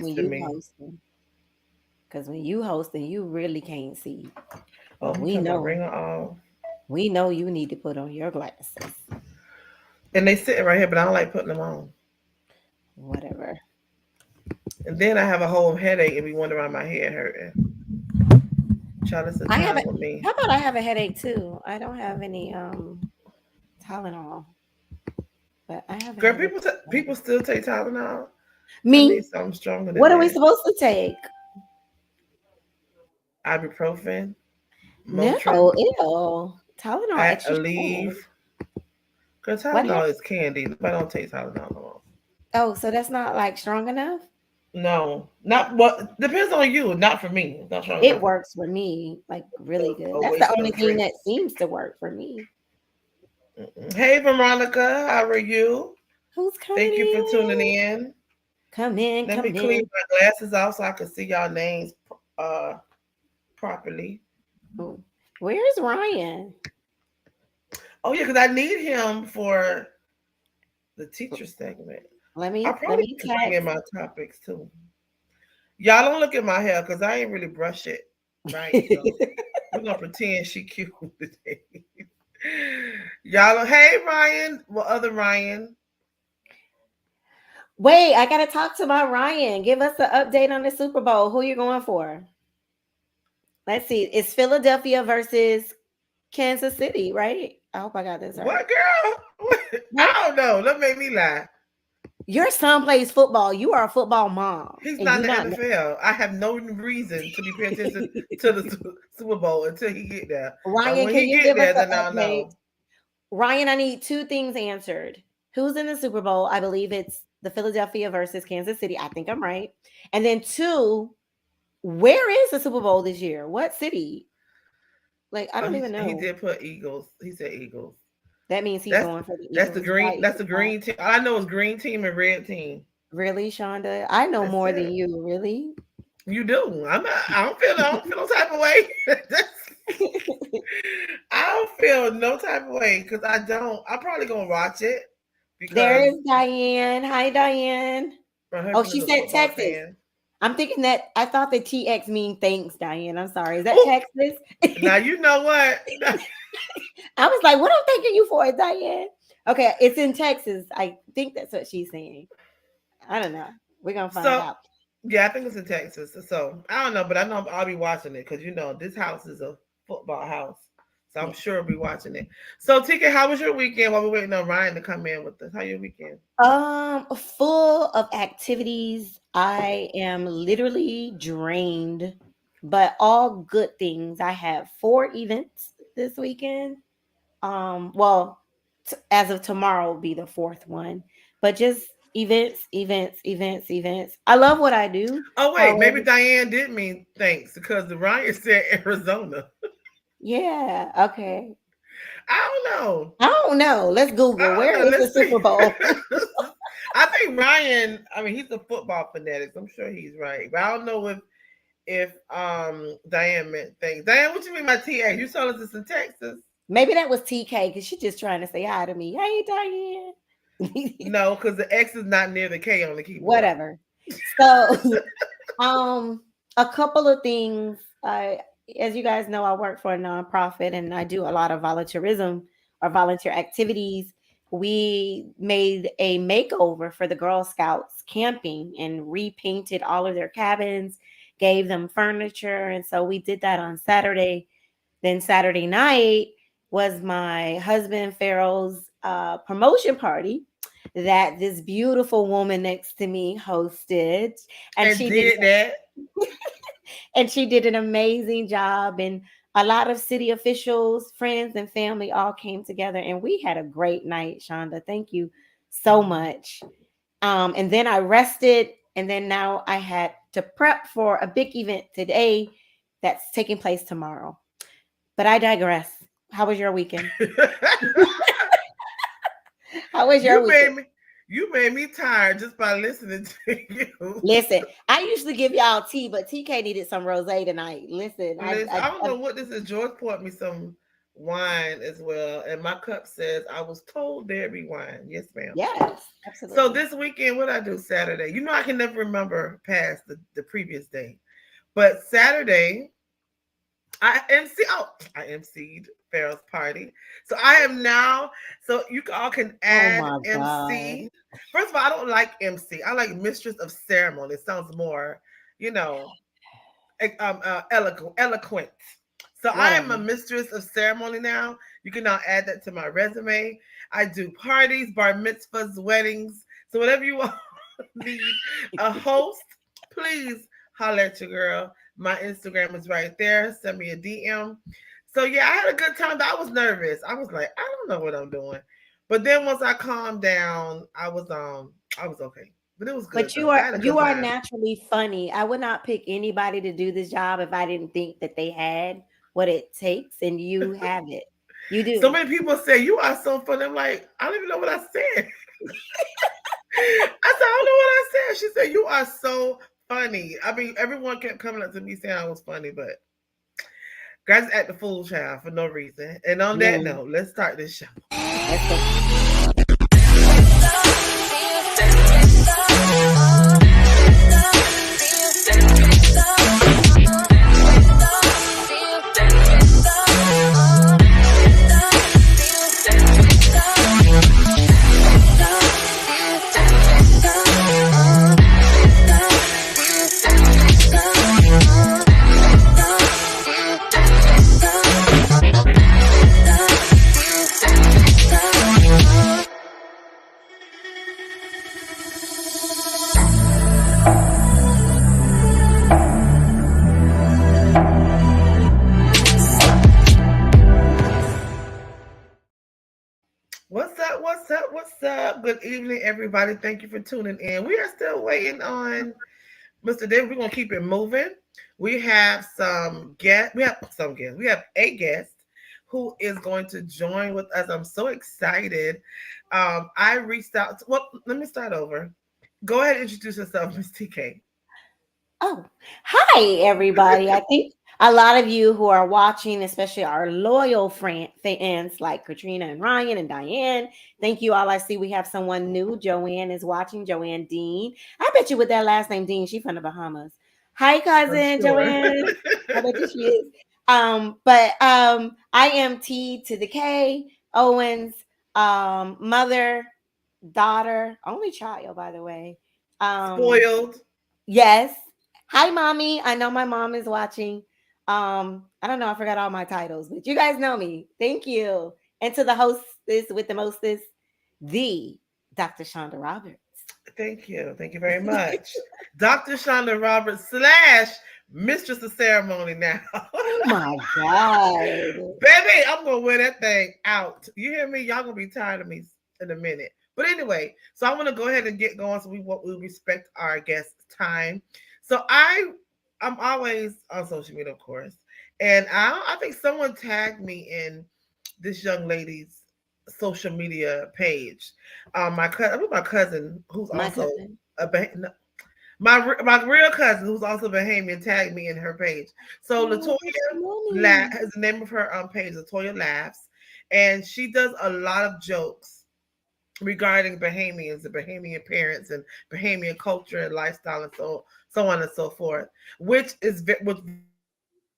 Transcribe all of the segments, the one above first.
when to you me. hosting, because when you hosting, you really can't see, Oh, and you talking about ring off? we know you need to put on your glasses. And they sitting right here, but I don't like putting them on. Whatever. And then I have a whole headache and be wondering why my head hurting. Child, it's a I have a. time with me. How about I have a headache too? I don't have any Tylenol, but I have a Girl, headache. people still take Tylenol. I Me? need something stronger than What are we that. supposed to take? Ibuprofen, No, Motrin, ew. Tylenol extra Aleve. strong. Because What Tylenol happened? is candy. Nobody don't take Tylenol no more. Oh, so that's not like strong enough? No, not what depends on you. Not for me. It's not strong It enough. works for me like really good. A That's the waste only of thing drink. that seems to work for me. Mm-mm. Hey, Veronica, how are you? Who's coming Thank you for tuning in? in. Come in, Let me come clean in. my glasses off so I can see y'all names uh properly. Oh, where's Ryan? Oh yeah, because I need him for the teacher segment. I Let probably me can bring in text. my topics too. Y'all don't look at my hair because I ain't really brush it right. So we're gonna pretend she cute today. Y'all, hey Ryan, well other Ryan. Wait, I gotta talk to my Ryan. Give us an update on the Super Bowl. Who you going for? Let's see. It's Philadelphia versus Kansas City, right? I hope I got this right. What girl? What? I don't know. Don't make me lie. Your son plays football. You are a football mom, He's and not you in the not. NFL. I have no reason to be paying attention to the Super Bowl until he get there. Now Ryan, when can he you get give us there, then an I'll update? know. Ryan, I need two things answered. Who's in the Super Bowl? I believe it's the Philadelphia versus Kansas City. I think I'm right. And then two, where is the Super Bowl this year? What city? Like, I Oh, don't he even he know. did put Eagles. He said Eagles. That means he's That's going for the that's the Eagles, green. right? That's the green team. All I know is green team and red team. Really, Shonda? I know That's more than it. you, really? You do. I'm not. I don't feel. I don't feel no type of way. I don't feel no type of way because I don't. I'm probably gonna watch it There because is Diane. Hi, Diane. my Oh, husband she is a said football Texas. fan. I'm thinking that I thought the TX mean thanks, Diane. I'm sorry. Is that Oh, Texas? now you know what? I was like, what I'm thanking you for, Diane? Okay, it's in Texas. I think that's what she's saying. I don't know. We're gonna find So out. yeah, I think it's in Texas. So I don't know, but I know I'll be watching it because you know this house is a football house. So I'm Yeah. sure I'll be watching it. So TK, how was your weekend while we're waiting on Ryan to come in with us? How your weekend? Full of activities. I am literally drained, but all good things. I have 4 events this weekend. Well, as of tomorrow will be the fourth one, but just events, events, events, events. I love what I do. Oh wait, maybe However, Diane did mean thanks because the Ryan said Arizona. yeah, okay. I don't know. I don't know. Let's Google I where don't know. is the Let's see. Super Bowl. I think Ryan. I mean, he's a football fanatic. I'm sure he's right, but I don't know if Diane meant things. Diane, what you mean by TA? You saw us in Texas? Maybe that was TK because she's just trying to say hi to me. Hey, Diane. No, because the X is not near the K on the keyboard. Whatever. So, um, a couple of things. As you guys know, I work for a nonprofit and I do a lot of volunteerism or volunteer activities. We made a makeover for the Girl Scouts camping and repainted all of their cabins, gave them furniture. And so we did that on Saturday. Then Saturday night was my husband Farrell's promotion party that this beautiful woman next to me hosted, and And she did did that. and she did an amazing job. And a lot of city officials, friends, and family all came together, and we had a great night. Shonda, thank you so much. And then I rested, and then now I had to prep for a big event today that's taking place tomorrow. But I digress. How was your weekend? How was your you made weekend? me. You made me tired just by listening to you. Listen, I usually give y'all tea, but TK needed some rosé tonight. Listen, Listen, I don't know what this is. George poured me some wine as well. And my cup says, I was told there be wine. Yes, ma'am. Yes, So absolutely. this weekend, what I do Saturday? You know, I can never remember past the previous day. But Saturday, I emceed Farrell's party. So I am now, so you all can Oh add my God. MC. First of all, I don't like MC. I like mistress of ceremony. It sounds more, you know, eloquent. So I am a Whatever. mistress of ceremony now. You can now add that to my resume. I do parties, bar mitzvahs, weddings. So whatever you need a host, please holler at your girl. My Instagram is right there. Send me a DM. So yeah, I had a good time. I was nervous. I was like, I don't know what I'm doing. But then once I calmed down, I was okay. But it was good But though. I had a you good are time. naturally funny. I would not pick anybody to do this job if I didn't think that they had what it takes, and you have it. You So do. many people say you are so funny. I'm like, I don't even know what I said. I said, I don't know what I said. She said, you are so funny. I mean, everyone kept coming up to me saying I was funny, but guys act the fool child for no reason. And on that Mm, note, let's start this show. let's go. What's up? What's up? What's up? Good evening, everybody. Thank you for tuning in. We are still waiting on Mr. David. We're gonna keep it moving. We have some guests. We have some guests. We have a guest who is going to join with us. I'm so excited. I reached out. Well, let me start over. Go ahead and introduce yourself, Miss TK. Oh, hi, everybody. I think a lot of you who are watching, especially our loyal fans like Katrina and Ryan and Diane, thank you all. I see we have someone new. Joanne is watching, Joanne Dean. I bet you with that last name, Dean, she's from the Bahamas. Hi, I'm cousin sure. Joanne. I bet you she is. But I am T to the K, Owens, mother, daughter, only child, by the way. Um, Spoiled. Yes. Hi, mommy. I know my mom is watching. I don't know. I forgot all my titles, but you guys know me. Thank you. And to the hostess with the mostest, the Dr. Shanda Roberts. Thank you. Thank you very much. Dr. Shanda Roberts slash Mistress of Ceremony now. Oh my God. Baby, I'm gonna wear that thing out. You hear me? Y'all gonna be tired of me in a minute. But anyway, so I want to go ahead and get going so we respect our guests' time. So I'm always on social media, of course, and I think someone tagged me in this young lady's social media page. My cousin who's My also cousin. a no, my real cousin who's also Bahamian tagged me in her page. So Oh, Latoya that's money. is the name of her page, Latoya Laughs, and she does a lot of jokes regarding Bahamians and Bahamian parents and Bahamian culture and lifestyle and so on and so forth, which was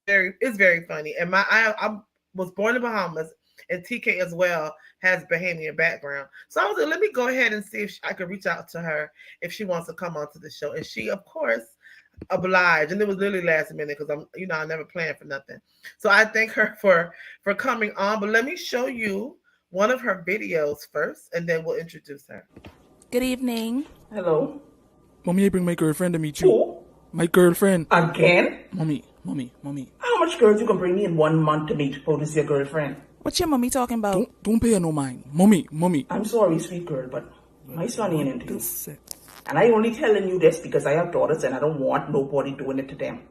very funny. And I was born in Bahamas, and TK as well has Bahamian background. So I was like, let me go ahead and see if I could reach out to her if she wants to come onto the show. And she, of course, obliged. And it was literally last minute because I never planned for nothing. So I thank her for coming on. But let me show you one of her videos first, and then we'll introduce her. Good evening. Hello? Mommy, I bring my girlfriend to meet you. Who? My girlfriend. Again? Mommy. How much girls you can bring me in 1 month to meet for this your girlfriend? What your mommy talking about? Don't pay her no mind. Mommy. I'm sorry, sweet girl, but my son ain't into you. That's it. And I only telling you this because I have daughters and I don't want nobody doing it to them.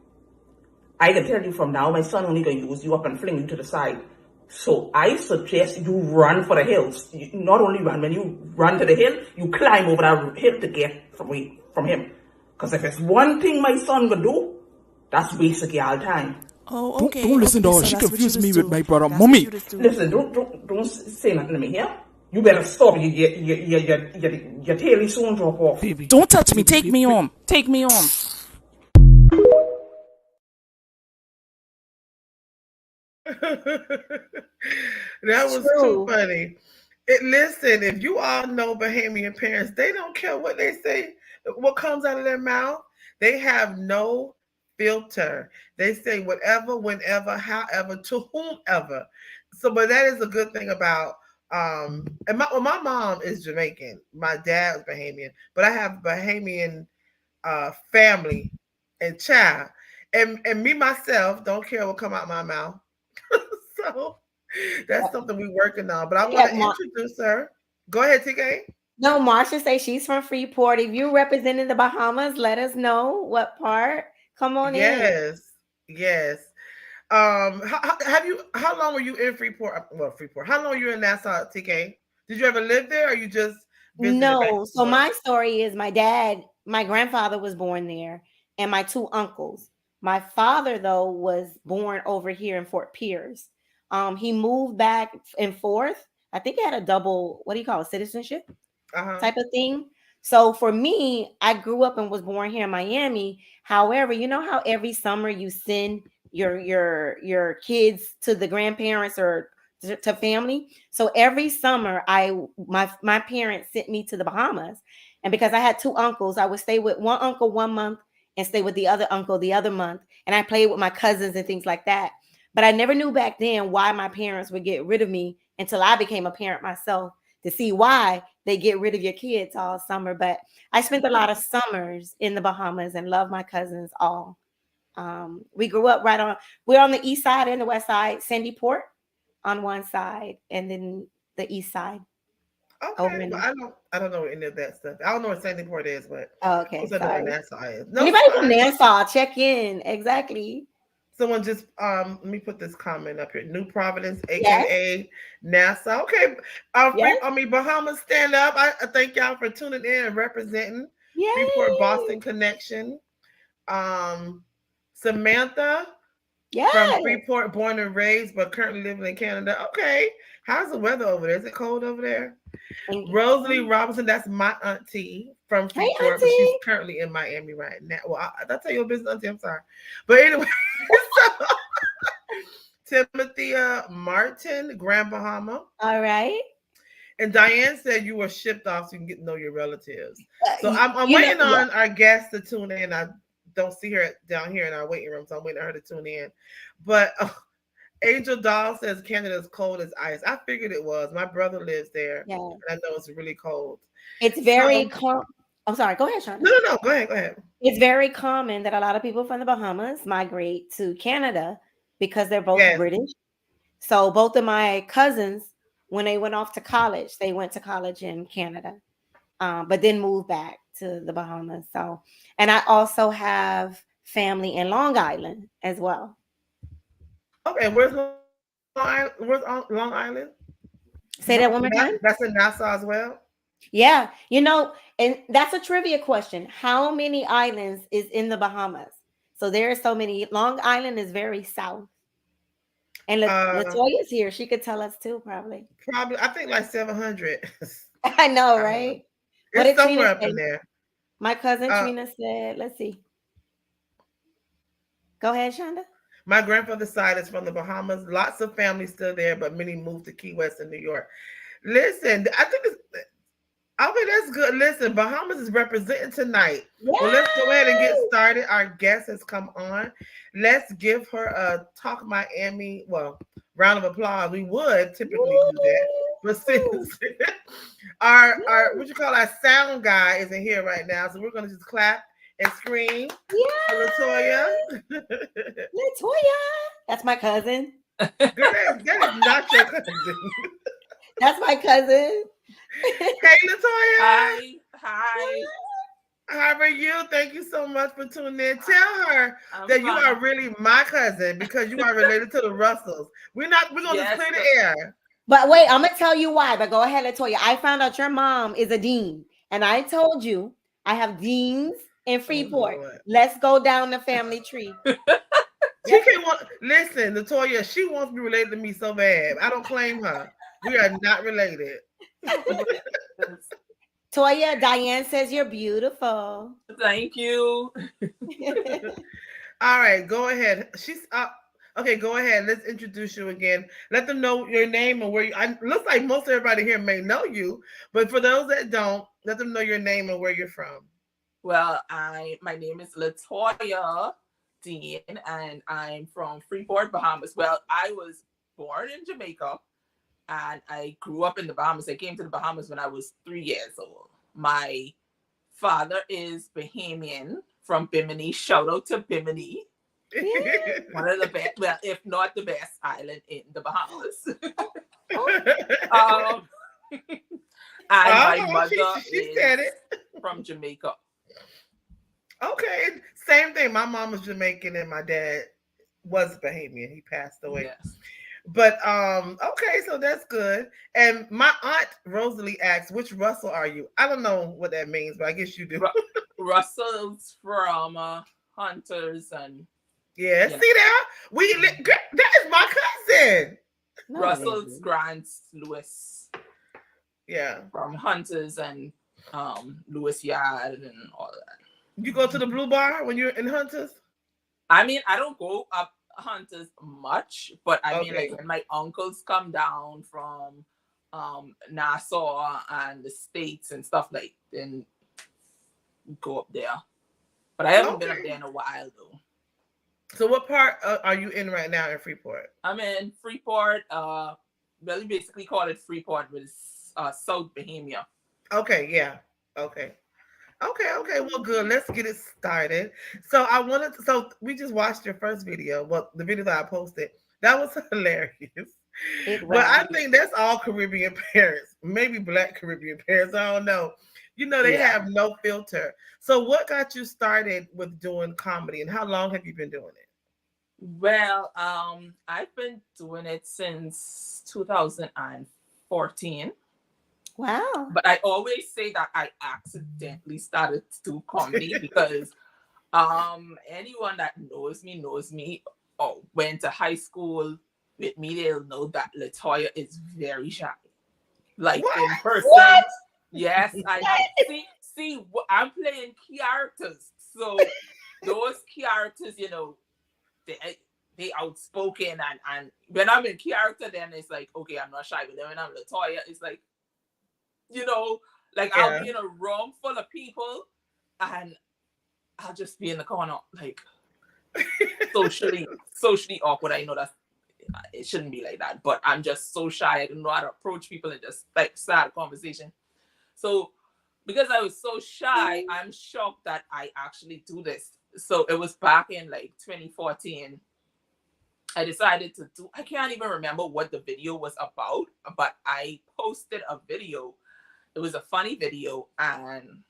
I can tell you from now, my son only gonna use you up and fling you to the side. So I suggest you run for the hills. You not only run, when you run to the hill, you climb over that hill to get away from him. Because if it's one thing my son gonna do, that's waste of y'all time. Oh, okay. Don't listen to her. So She that's what confused you me just with do. my brother. That's Mommy. what you just do. Listen, don't say nothing to me here. You better stop. Your tail is soon drop off. Baby. Don't touch me. Take me home. Take me home. That It's was too true. funny. Listen, if you all know Bahamian parents, they don't care what they say, what comes out of their mouth. They have no filter. They say whatever, whenever, however, to whomever. So, but that is a good thing about. And my mom is Jamaican. My dad was Bahamian, but I have Bahamian family and child, and me myself don't care what come out my mouth. So that's something we're working on. But I want Yeah, to introduce her. Go ahead, TK. no, Marsha say she's from Freeport. If you representing the Bahamas, let us know what part. Come on in. Yes, yes. Have you? How long were you in Freeport? Well, Freeport. How long were you in Nassau, TK? Did you ever live there, or you just visited back No, and so forth? my story is my grandfather was born there, and my two uncles. My father, though, was born over here in Fort Pierce. He moved back and forth. I think he had a double, what do you call it, citizenship Uh-huh. type of thing. So for me, I grew up and was born here in Miami. However, you know how every summer you send your kids to the grandparents or to family. So every summer, my parents sent me to the Bahamas, and because I had two uncles, I would stay with one uncle 1 month and stay with the other uncle the other month, and I played with my cousins and things like that. But I never knew back then why my parents would get rid of me until I became a parent myself to see why they get rid of your kids all summer. But I spent a lot of summers in the Bahamas and love my cousins all. We grew up we're on the east side and the west side, Sandy Port on one side, and then the east side over Okay, in but I don't know any of that stuff. I don't know what Sandy Port is, but oh, of okay, course I know what sorry. Nassau is. No, it's Anybody from fine. Nassau, check in. Exactly. Someone just let me put this comment up here. New Providence, Yes, aka Nassau. Okay. yes, Bahamas stand up. I thank y'all for tuning in and representing Freeport yay, Boston Connection. Um Samantha from yes. Freeport, born and raised, but currently living in Canada. Okay. How's the weather over there? Is it cold over there? And, Rosalie Robinson, that's my auntie from hey, Freeport, but she's auntie. currently in Miami right now. Well, I'll tell you a business, auntie. I'm sorry. But anyway, so Timothy Martin, Grand Bahama. All right. And Diane said you were shipped off so you can get to know your relatives. So Y- I'm you know, waiting yeah. on our guest to tune in. I don't see her down here in our waiting room, so I'm waiting on her to tune in. But Angel Doll says Canada's cold as ice. I figured it was. My brother lives there, Yeah. and I know it's really cold. It's So very I'm sorry. Go ahead, Shonda. no. Go ahead. Go ahead. It's very common that a lot of people from the Bahamas migrate to Canada because they're both Yes. British. So both of my cousins, when they went off to college, they went to college in Canada, but then moved back to the Bahamas. So, and I also have family in Long Island as well. Okay. Where's Long Island? Long Island? Say that one more time. That's in Nassau as well. Yeah, and that's a trivia question. How many islands is in the Bahamas? So there are so many. Long Island is very south. And Uh, Latoya's here. She could tell us too, probably. Probably I think like 700. I know, I don't know. right? What It's did Trina somewhere up say? in there. My cousin Uh, Trina said, let's see. Go ahead, Shonda. my grandfather's side is from the Bahamas. Lots of families still there, but many moved to Key West and New York. Listen, I think it's okay. That's good. Listen, Bahamas is representing tonight. Well, let's go ahead and get Yay! started. Our guest has come on. Let's give her a Talk Miami. Well, round of applause. We would typically do that, but Woo! since our what you call our sound guy isn't here right now, so we're gonna just clap and scream for Latoya. Yay! Latoya. That's my cousin. Girl, that is not your cousin. That's my cousin. Hey, Latoya. Hi. How are you? Thank you so much for tuning in. Tell her that you are really my cousin because you are related to the Russells. We're gonna just clear the air. But wait, I'm gonna tell you why. But go ahead, Latoya. I found out your mom is a dean, and I told you I have deans in Oh Freeport. Lord. Let's go down the family tree. She can't want. Listen, Latoya, she wants to be related to me so bad. I don't claim her. We are not related. Toya, Diane says you're beautiful. Thank you. All right, go ahead. She's up. Okay, go ahead. Let's introduce you again. Let them know your name and where you. Looks like most everybody here may know you, but for those that don't, let them know your name and where you're from. Well, my name is Latoya Dean, and I'm from Freeport, Bahamas. Well, I was born in Jamaica, and I grew up in the Bahamas. I came to the Bahamas when I was 3 years old. My father is Bahamian from Bimini. Shout out to Bimini. One of the best, well, if not the best island in the Bahamas. And my mother is from Jamaica. Okay, same thing. My mom was Jamaican and my dad was Bahamian. He passed away. Yes. But okay, so that's good. And my aunt Rosalie asks, which Russell are you? I don't know what that means, but I guess you do. Russell's from Hunters and yeah, see that? That is my cousin. No, Russell's Grants Lewis. Yeah. From Hunters and Lewis Yard and all that. You go to the Blue Bar when you're in Hunters? I mean, I don't go up Hunters much, but I mean, Okay. like when my uncles come down from Nassau and the States and stuff, like, then go up there. But I haven't been up there in a while though. So what part are you in right now in Freeport? I'm in Freeport. Well, you basically call it Freeport, but it's South Bahamian. Okay, yeah. Okay. Well, good. Let's get it started. So so we just watched your first video. Well, the video that I posted. That was hilarious. But I think that's all Caribbean parents, maybe Black Caribbean parents. I don't know. You know, they have no filter. So what got you started with doing comedy and how long have you been doing it? Well, I've been doing it since 2014. Wow. But I always say that I accidentally started to do comedy because anyone that knows me or went to high school with me, they'll know that Latoya is very shy. Like in person. What? Yes, I see I'm playing characters. So those characters, you know, they outspoken and when I'm in character, then it's like, okay, I'm not shy. But then when I'm Latoya, it's like, you know, like I'll be in a room full of people and I'll just be in the corner, like socially awkward. I know that it shouldn't be like that, but I'm just so shy. I don't know how to approach people and just like start a conversation. So because I was so shy, I'm shocked that I actually do this. So it was back in like 2014. I decided to do, I can't even remember what the video was about, but I posted a video. It was a funny video and,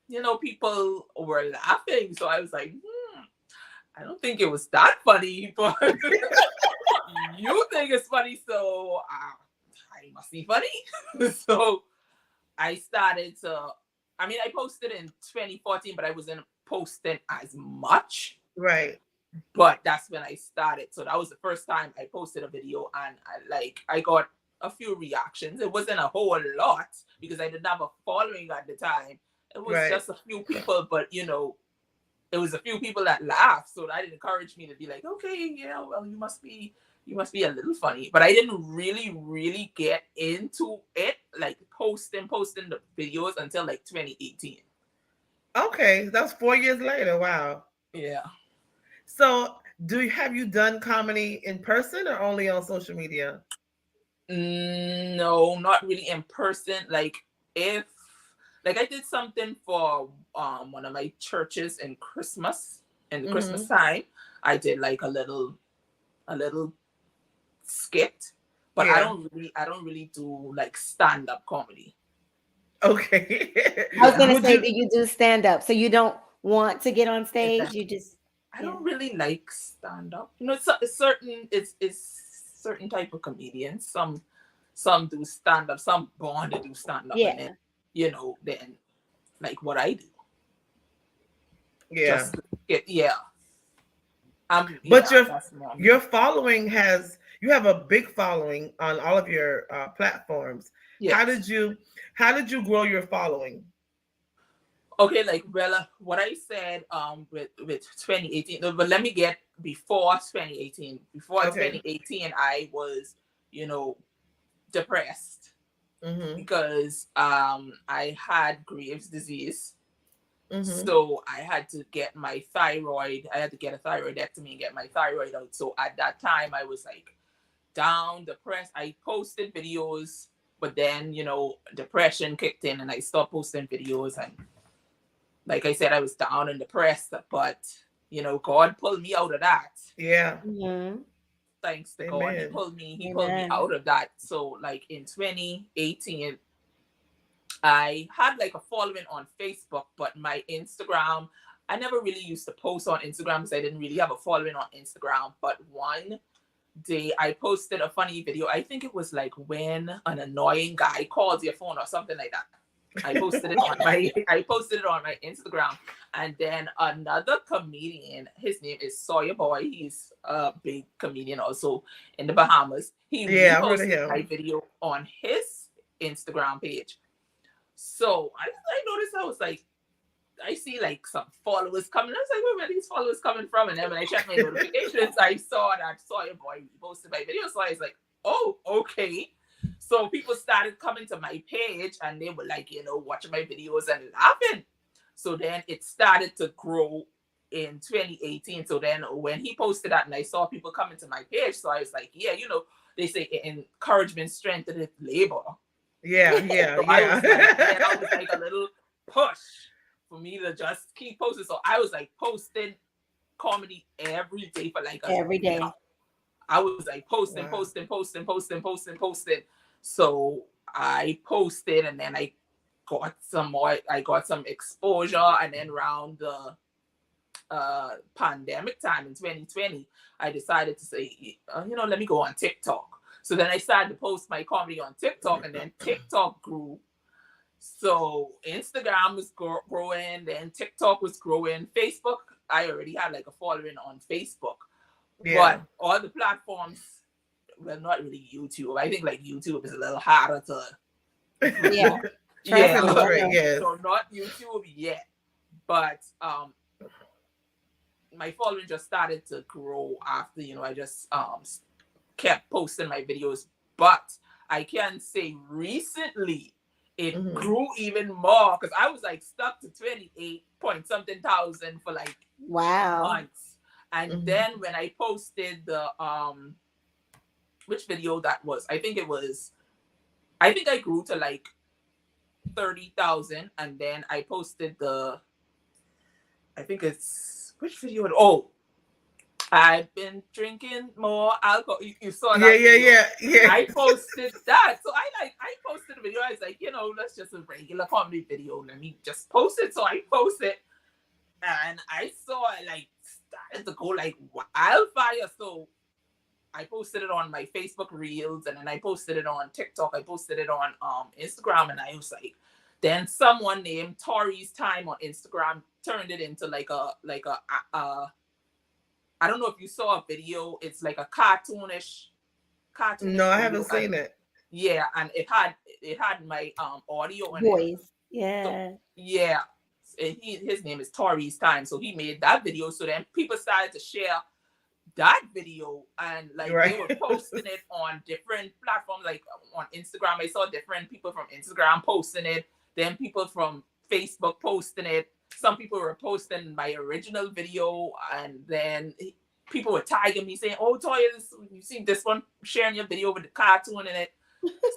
you know, people were laughing. So I was like, I don't think it was that funny, but you think it's funny. So I must be funny. So I started to, I mean, I posted in 2014, but I wasn't posting as much. Right. But that's when I started. So that was the first time I posted a video and I got a few reactions. It wasn't a whole lot because I didn't have a following at the time. It was just a few people, but you know, it was a few people that laughed. So that encouraged me to be like, okay, yeah, well, you must be a little funny. But I didn't really get into it, like posting the videos until like 2018. Okay, that's 4 years later. Wow. Yeah. So have you done comedy in person or only on social media? No, not really in person. Like if like I did something for one of my churches in Christmas, in the Christmas time. I did like a little skit, but I don't really do like stand-up comedy. Okay. I was gonna say, do you do stand-up? So you don't want to get on stage? You just I don't really like stand-up. You know, it's certain type of comedians. Some do stand-up, some born to do stand-up, and then, you know, then like what I do. Yeah. But That's mommy. your following you have a big following on all of your platforms. How Yes. did you grow your following? Okay, like what I said with 2018, no, but let me get before 2018. Before Okay. 2018, I was, you know, depressed Mm-hmm. because I had Graves' disease. Mm-hmm. So I had to get my thyroid. I had to get a thyroidectomy and get my thyroid out. So at that time, I was like down, depressed. I posted videos, but then depression kicked in, and I stopped posting videos. And like I said, I was down and depressed. But God pulled me out of that. Yeah. Mm-hmm. Thanks to God, He Amen. pulled me. He pulled me Amen. out of that. So like in 2018. I had like a following on Facebook, but my Instagram, I never really used to post on Instagram because I didn't really have a following on Instagram. But one day I posted a funny video. I think it was like when an annoying guy calls your phone or something like that. I posted it on my Instagram. And then another comedian, his name is Sawyer Boy. He's a big comedian also in the Bahamas. He Yeah, I've heard of reposted my him. video on his Instagram page. So I noticed, I was like, I see like some followers coming. I was like, where are these followers coming from? And then when I checked my notifications, I saw that Sawyer Boy posted my video. So I was like, oh, okay. So people started coming to my page and they were like, watching my videos and laughing. So then it started to grow in 2018. So then when he posted that and I saw people coming to my page, so I was like, yeah, they say encouragement strengtheneth labor. Yeah, yeah, So yeah. I was like a little push for me to just keep posting. So I was like posting comedy every day for like a Every year. day. I was like posting, Wow. posting. So I posted and then I got some more, I got some exposure. And then around the pandemic time in 2020, I decided to say, let me go on TikTok. So then I started to post my comedy on TikTok, and then TikTok grew. So Instagram was growing, then TikTok was growing. Facebook, I already had like a following on Facebook. Yeah. But all the platforms, well, not really YouTube. I think like YouTube is a little harder to. Yeah. Yeah. Penetrate, yes. So not YouTube yet. But my following just started to grow after, I just kept posting my videos. But I can say recently it grew even more because I was like stuck to 28 point something thousand for like months. And then when I posted the which video that was, I think I grew to like 30,000, and then I posted I think it's which video? Oh, I've been drinking more alcohol. You saw that? Yeah. I posted that. So I posted a video. I was like, let's just a regular comedy video. Let me just post it. So I posted, and I saw it like started to go like wildfire. So I posted it on my Facebook Reels, and then I posted it on TikTok. I posted it on Instagram, and I was like, then someone named Tori's Time on Instagram turned it into like a I don't know if you saw a video. It's like a cartoonish. No, I haven't seen it. Yeah, and it had my audio in Voice. it. Yeah. So, yeah. And his name is Tori's Time. So he made that video. So then people started to share that video, and like they were posting it on different platforms, like on Instagram. I saw different people from Instagram posting it, then people from Facebook posting it. Some people were posting my original video, and then people were tagging me saying, oh, Toya, you seen this one sharing your video with the cartoon in it.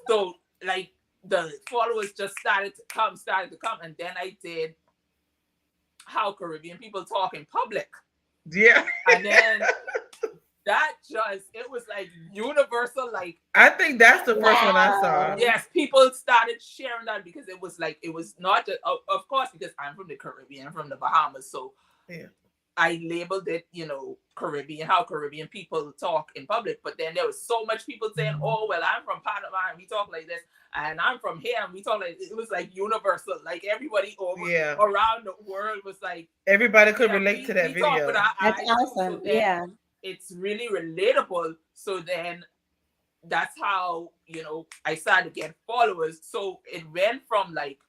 So like the followers just started to come, and then I did How Caribbean People Talk in Public. Yeah. And then it was like universal. Like, I think that's the first one I saw. Yes, people started sharing that because it was not just, of course, because I'm from the Caribbean, I'm from the Bahamas. So yeah. I labeled it, Caribbean, how Caribbean people talk in public. But then there was so much people saying, "Oh, well, I'm from Panama and we talk like this, and I'm from here and we talk like this." It was like universal. Like everybody over around the world was like, everybody could relate to that we talk video. with our That's eyes awesome. too. So then Yeah. it's really relatable. So then that's how, you know, I started to get followers. So it went from like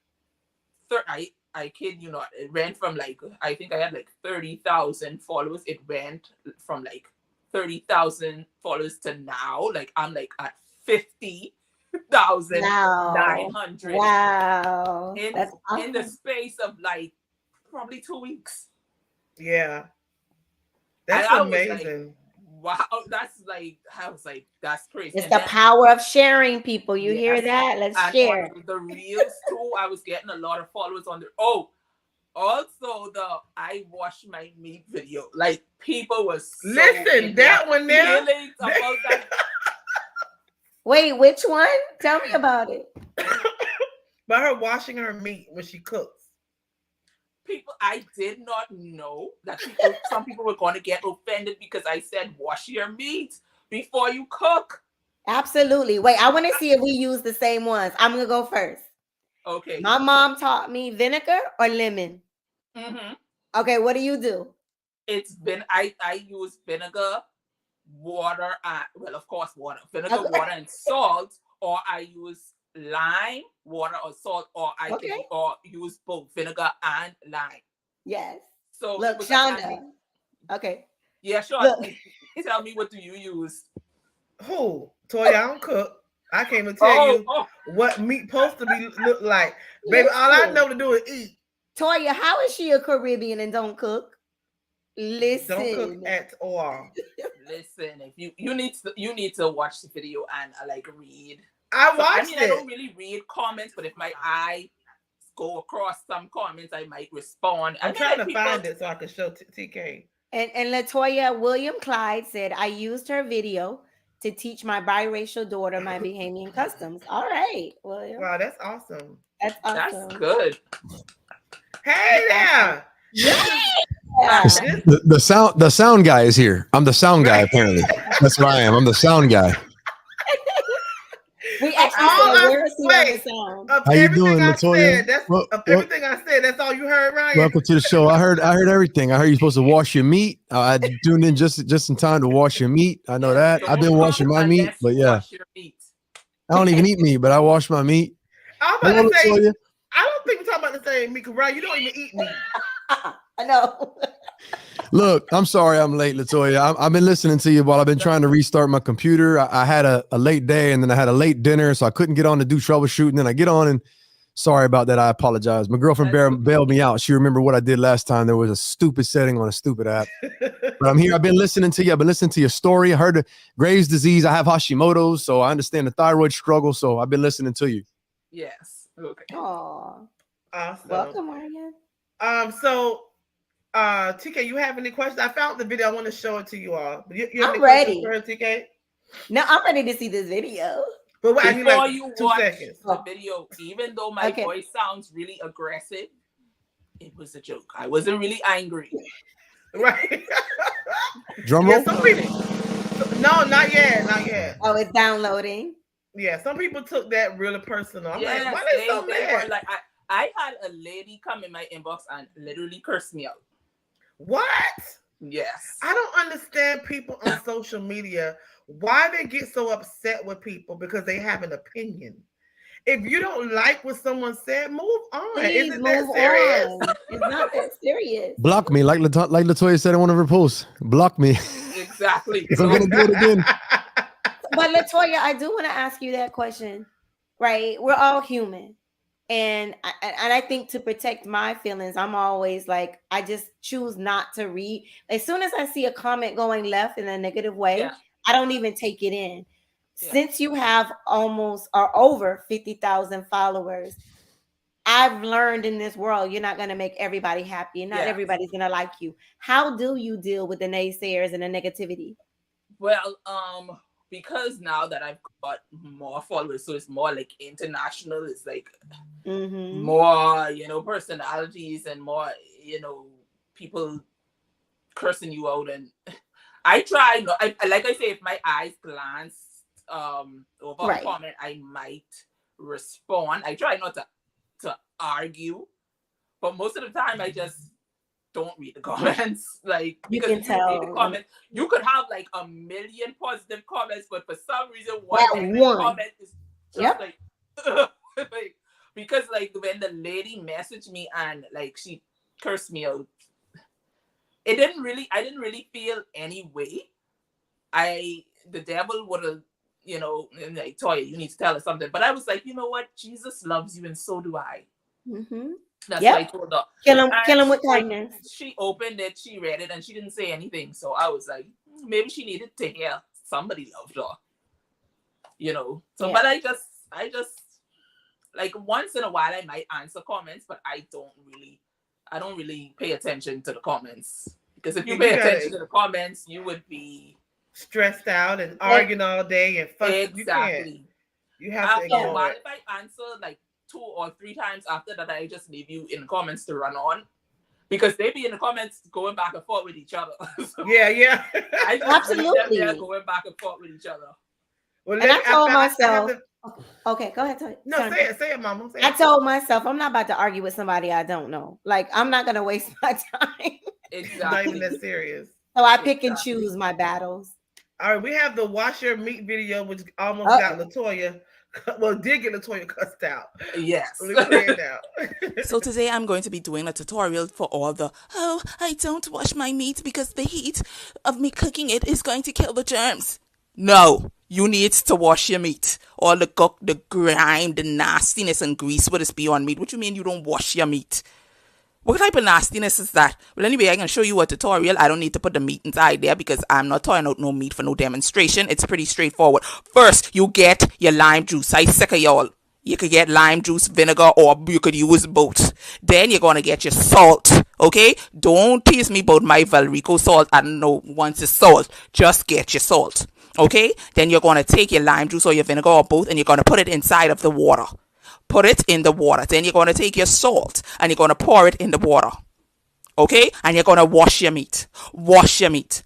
I kid you not, it went from like, I think I had like 30,000 followers. It went from like 30,000 followers to now, like I'm like at 50,900. Wow. That's awesome. In the space of like probably 2 weeks. Yeah. That's amazing. Wow, that's like, I was like, that's crazy. It's the power of sharing, people. You Yes. hear that? Let's And share. on the reels too, I was getting a lot of followers on the. Oh, also the I wash my meat video. Like people was so listen that one there. About that. Wait, which one? Tell me about it. About her washing her meat when she cooks. People, I did not know that some people were going to get offended because I said wash your meat before you cook. Absolutely. Wait, I want to see if we use the same ones. I'm gonna go first. Okay. My mom taught me vinegar or lemon. Mm-hmm. Okay, what do you do? It's been I use vinegar, water, well, of course, water, vinegar, water, and salt, or I use lime, water, or salt, or I can or use both vinegar and lime. Yes. So look, Shanda. Okay. Yeah, sure. Tell me, what do you use? Who? Toya, I don't cook. I can't even tell you what meat supposed to be look like. Baby, all I know to do is eat. Toya, how is she a Caribbean and don't cook? Listen. Don't cook at all. Listen, if you need to watch the video and like read. I watched it. I don't really read comments, but if my eye go across some comments, I might respond. I'm trying to find it so I can show TK. And Latoya William Clyde said, I used her video to teach my biracial daughter my Bahamian customs. All right, William. Wow, that's awesome. That's awesome. That's good. Hey there. Yeah. The sound guy is here. I'm the sound guy, apparently. That's what I am. I'm the sound guy. We actually sound. How you doing, Latoya? Everything I said, that's all you heard, Ryan. Welcome to the show. I heard everything. I heard you're supposed to wash your meat. I tuned in just in time to wash your meat. I know that. I've been washing my meat, but yeah. I don't even eat meat, but I wash my meat. I'm about to say, I don't think we're talking about the same meat, Ryan. You don't even eat meat. I know. Look, I'm sorry I'm late, Latoya. I've been listening to you while I've been trying to restart my computer. I had a late day and then I had a late dinner, so I couldn't get on to do troubleshooting. Then I get on and sorry about that. I apologize. My girlfriend bailed me out. She remembered what I did last time. There was a stupid setting on a stupid app. But I'm here. I've been listening to you. I've been listening to your story. I heard the Graves' disease. I have Hashimoto's, so I understand the thyroid struggle. So I've been listening to you. Yes. Okay. Aww. Awesome. Welcome, Ryan. So TK, you have any questions? I found the video. I want to show it to you all. I'm ready. For her, TK? No, I'm ready to see this video. But what, before I mean, you 2 watch seconds. the video, even though my voice sounds really aggressive, it was a joke. I wasn't really angry. Right. Drum roll. Yeah, some people, no, not yet. Oh, it's downloading. Yeah, some people took that really personal. I'm like, why they so mad? Were like, I had a lady come in my inbox and literally curse me out. What? Yes. I don't understand people on social media, why they get so upset with people because they have an opinion. If you don't like what someone said, move on. Please Isn't that serious? It's not that serious. Block me, like Latoya said in one of her posts. Block me. Exactly. If I'm gonna do it again. But Latoya, I do want to ask you that question, right? We're all human. And I think to protect my feelings, I'm always like, I just choose not to read. As soon as I see a comment going left in a negative way, I don't even take it in. Yeah. Since you have almost or over 50,000 followers, I've learned in this world, you're not going to make everybody happy and not everybody's going to like you. How do you deal with the naysayers and the negativity? Well, because now that I've got more followers, so it's more like international, it's like more, personalities and more, people cursing you out. And I try not. Like I say, if my eyes glance over a Right. comment, I might respond. I try not to argue, but most of the time I just don't read the comments. Like, You because can if you read the tell. comments, you could have like a million positive comments, but for some reason one That negative one. comment is just Yep. like, like, because like when the lady messaged me and like she cursed me out, I didn't really feel any way. The devil would have, like, Toya, you need to tell us something. But I was like, you know what? Jesus loves you and so do I. Mm-hmm. That's Yep. what I told her. Kill him And with kindness. she opened it, she read it, and she didn't say anything. So I was like, maybe she needed to hear somebody loved her. So Yeah. but I just like once in a while I might answer comments, but I don't really pay attention to the comments. Because if you You pay gotta- attention to the comments, you would be stressed out and arguing all day and fussing. exactly. You have to After a ignore while, it. if I answer like 2 or 3 times after that, I just leave you in the comments to run on. Because they be in the comments going back and forth with each other. So Yeah. I just leave them there Absolutely. going back and forth with each other. Well, And I told myself, have to- okay, go ahead. no, Sorry. say it, Mama. Say I it. told myself I'm not about to argue with somebody I don't know. Like, I'm not gonna waste my time. It's not even Exactly. that serious. So I pick and Exactly. choose my battles. All right, we have the wash your meat video, which almost Uh-oh. got Latoya. Well, did get Latoya cussed out. Yes. Let me clear it out. So today I'm going to be doing a tutorial for all the, oh, I don't wash my meat because the heat of me cooking it is going to kill the germs. No, you need to wash your meat. All the gunk, the grime, the nastiness and grease what is be on meat. What you mean you don't wash your meat? What type of nastiness is that? Well, anyway, I can show you a tutorial. I don't need to put the meat inside there because I'm not throwing out no meat for no demonstration. It's pretty straightforward. First, you get your lime juice. I sick of y'all. You could get lime juice, vinegar, or you could use both. Then you're going to get your salt, okay? Don't tease me about my Valrico salt. I don't know once it's salt. Just get your salt, okay? Then you're going to take your lime juice or your vinegar or both and you're going to put it inside of the water. Put it in the water. Then you're going to take your salt and you're going to pour it in the water. Okay? And you're going to wash your meat. Wash your meat.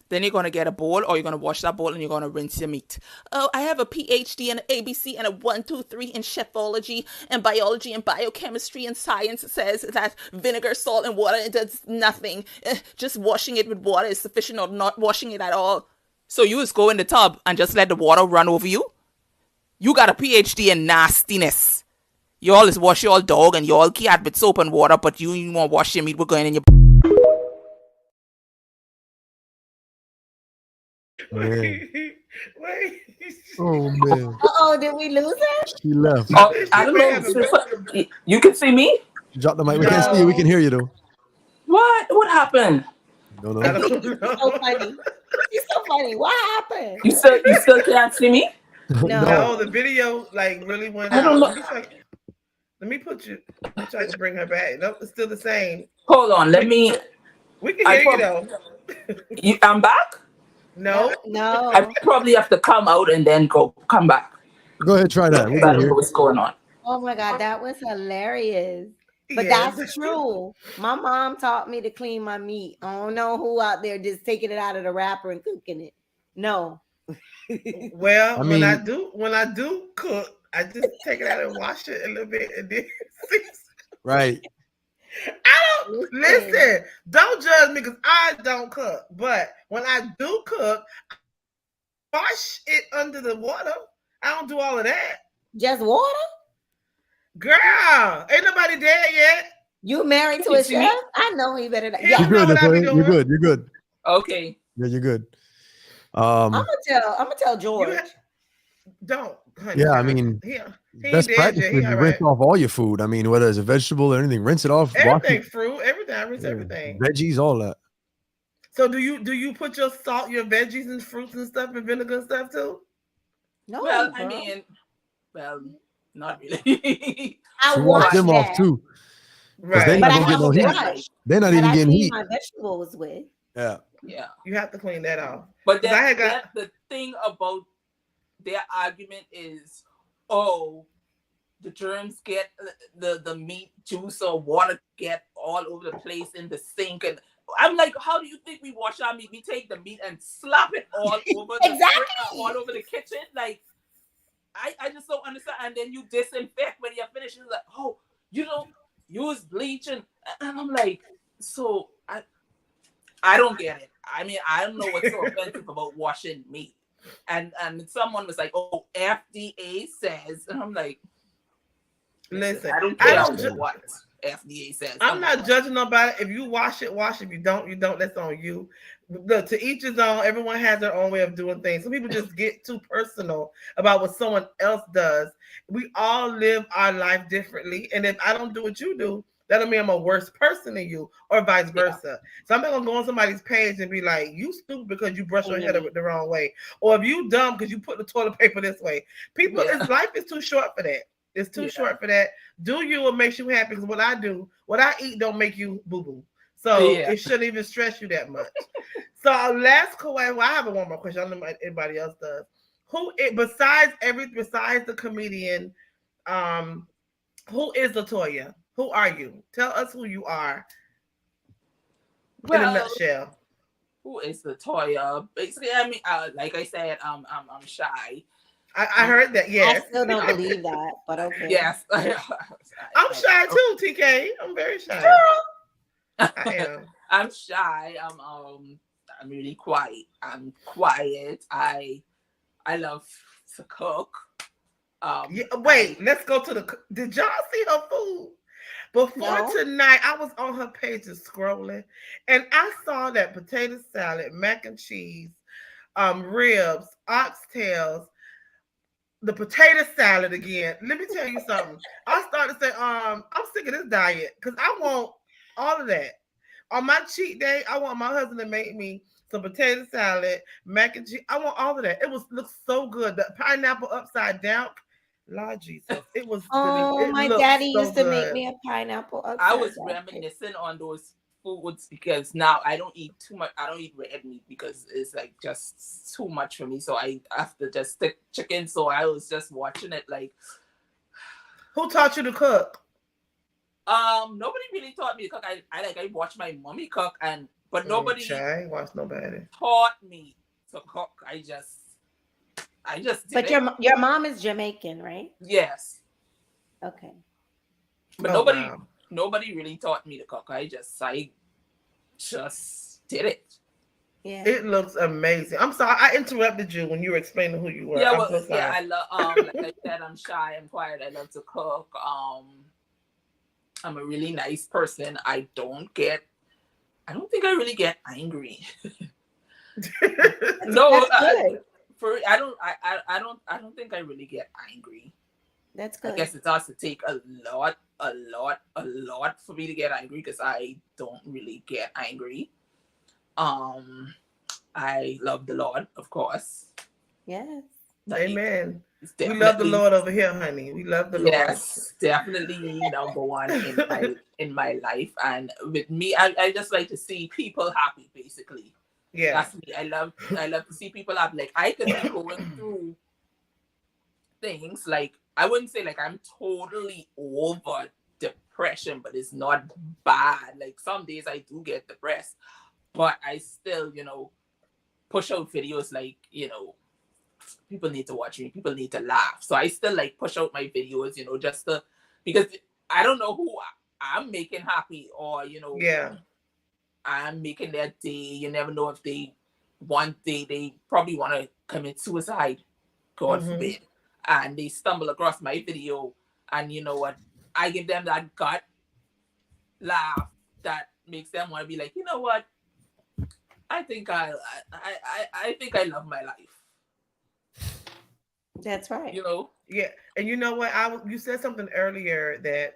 Then you're going to get a bowl or you're going to wash that bowl and you're going to rinse your meat. Oh, I have a PhD and an ABC and a 1, 2, 3 in chefology and biology and biochemistry and science says that vinegar, salt, and water does nothing. Just washing it with water is sufficient or not washing it at all. So you just go in the tub and just let the water run over you? You got a PhD in nastiness. You all is wash your dog and you all cat with soap and water, but you want to wash your meat with going in your... Wait. Oh man, Uh-oh, did we lose her? she left. Oh, I don't know. You can see me? Drop the mic. We can't see you. We can hear you though. What happened? Don't I know. don't She's know. so funny. She's so funny. What happened? You still can't see me? No, the video like really went I out. don't know. Let me put you. I'm trying to bring her back. Nope, it's still the same. Hold on, let me. We can hear you though. I'm back. No. I probably have to come out and then come back. Go ahead, try that. I We don't can know hear. what's going on. Oh my God, that was hilarious. But Yes. that's true. My mom taught me to clean my meat. I don't know who out there just taking it out of the wrapper and cooking it. No. Well, I when I mean- do cook, I just take it out and wash it a little bit and then Right. I don't listen. Don't judge me because I don't cook. But when I do cook, I wash it under the water. I don't do all of that. Just water? Girl, ain't nobody dead yet. You married to a chef? I know he better. Yeah. You're good. know what I be Latoya. You're doing. good. You're good. Okay. Yeah, you're good. I'm gonna tell George. Don't. Honey, Yeah, I God. mean, he best ain't practice dead is yet. He to all rinse right. off all your food. I mean, whether it's a vegetable or anything, rinse it off. Wash Everything, it. fruit, everything. I rinse Yeah, everything. veggies, all that. So do you put your salt, your veggies and fruits and stuff and vinegar and stuff too? No, Well, girl. I mean, not really. I So wash wash them off that. too. Right. They But not I gonna get have no a heat. brush They're not that even I getting clean heat. my vegetables with. Yeah. Yeah. You have to clean that off. But 'Cause I had the thing about their argument is, oh, the germs get the meat juice or water get all over the place in the sink, and I'm like, how do you think we wash our meat? We take the meat and slap it all over Exactly. all over the kitchen. Like, I just don't understand. And then you disinfect when you're finished. It's like, oh, you don't use bleach, and I'm like, so I don't get it. I mean, I don't know what's so offensive about washing meat. And someone was like, oh, FDA says, and I'm like, Listen, I don't I care don't what FDA says. I'm not judging nobody. If you wash it, wash. If you don't, you don't. That's on you. Look, to each his own. Everyone has their own way of doing things. Some people just get too personal about what someone else does. We all live our life differently, and if I don't do what you do, that don't mean I'm a worse person than you, or vice versa. So I'm not gonna go on somebody's page and be like, "You stupid because you brush your head up the wrong way," or "If you dumb because you put the toilet paper this way." People, life is too short for that. It's too short for that. Do you what makes you happy? Because what I do, what I eat, don't make you boo boo. So it shouldn't even stress you that much. So last question. Well, I have one more question. I don't know if anybody else does. Besides the comedian, who is Latoya? Who are you? Tell us who you are. In a nutshell. Who is Latoya? Basically, I mean, like I said, I'm shy. I heard that. Yes. I still don't believe that, but okay. Yes. I'm shy too, TK. I'm very shy. Girl. I am. I'm shy. I'm really quiet. I'm quiet. I love to cook. Let's go to the. Did y'all see her food? Before tonight, I was on her page scrolling, and I saw that potato salad, mac and cheese, ribs, oxtails, the potato salad again. Let me tell you something. I started to say, I'm sick of this diet because I want all of that. On my cheat day, I want my husband to make me some potato salad, mac and cheese. I want all of that. It looks so good. The pineapple upside down. Lord Jesus, it was. My daddy used to make me a pineapple upside down. I was reminiscing on those foods because now I don't eat too much. I don't eat red meat because it's like just too much for me. So I have to just stick chicken. So I was just watching it like. Who taught you to cook? Nobody really taught me to cook. I watched my mommy cook, but nobody watched nobody taught me to cook. I just did But it. your mom is Jamaican, right? Yes. Okay. But nobody really taught me to cook. I just did it. Yeah. It looks amazing. I'm sorry I interrupted you when you were explaining who you were. Yeah, I'm so sorry. I love like I said, I'm shy, I'm quiet, I love to cook. I'm a really nice person. I don't think I really get angry. No, I don't think I really get angry. That's good. I guess it has to take a lot for me to get angry because I don't really get angry. I love the Lord, of course. Yes. Amen. We love the Lord over here, honey. We love the Lord. Yes, definitely number one in my life. And with me, I just like to see people happy, basically. Yeah. That's me. I love to see people happy. Like I could be going through things like I wouldn't say like I'm totally over depression, but it's not bad. Like some days I do get depressed, but I still, push out videos like, people need to watch me, people need to laugh. So I still like push out my videos, just because I don't know who I'm making happy or, I'm making their day. You never know if one day they probably want to commit suicide, God forbid. And they stumble across my video and you know what? I give them that gut laugh that makes them want to be like, you know what? I think I love my life. That's right. Yeah. And you know what? You said something earlier that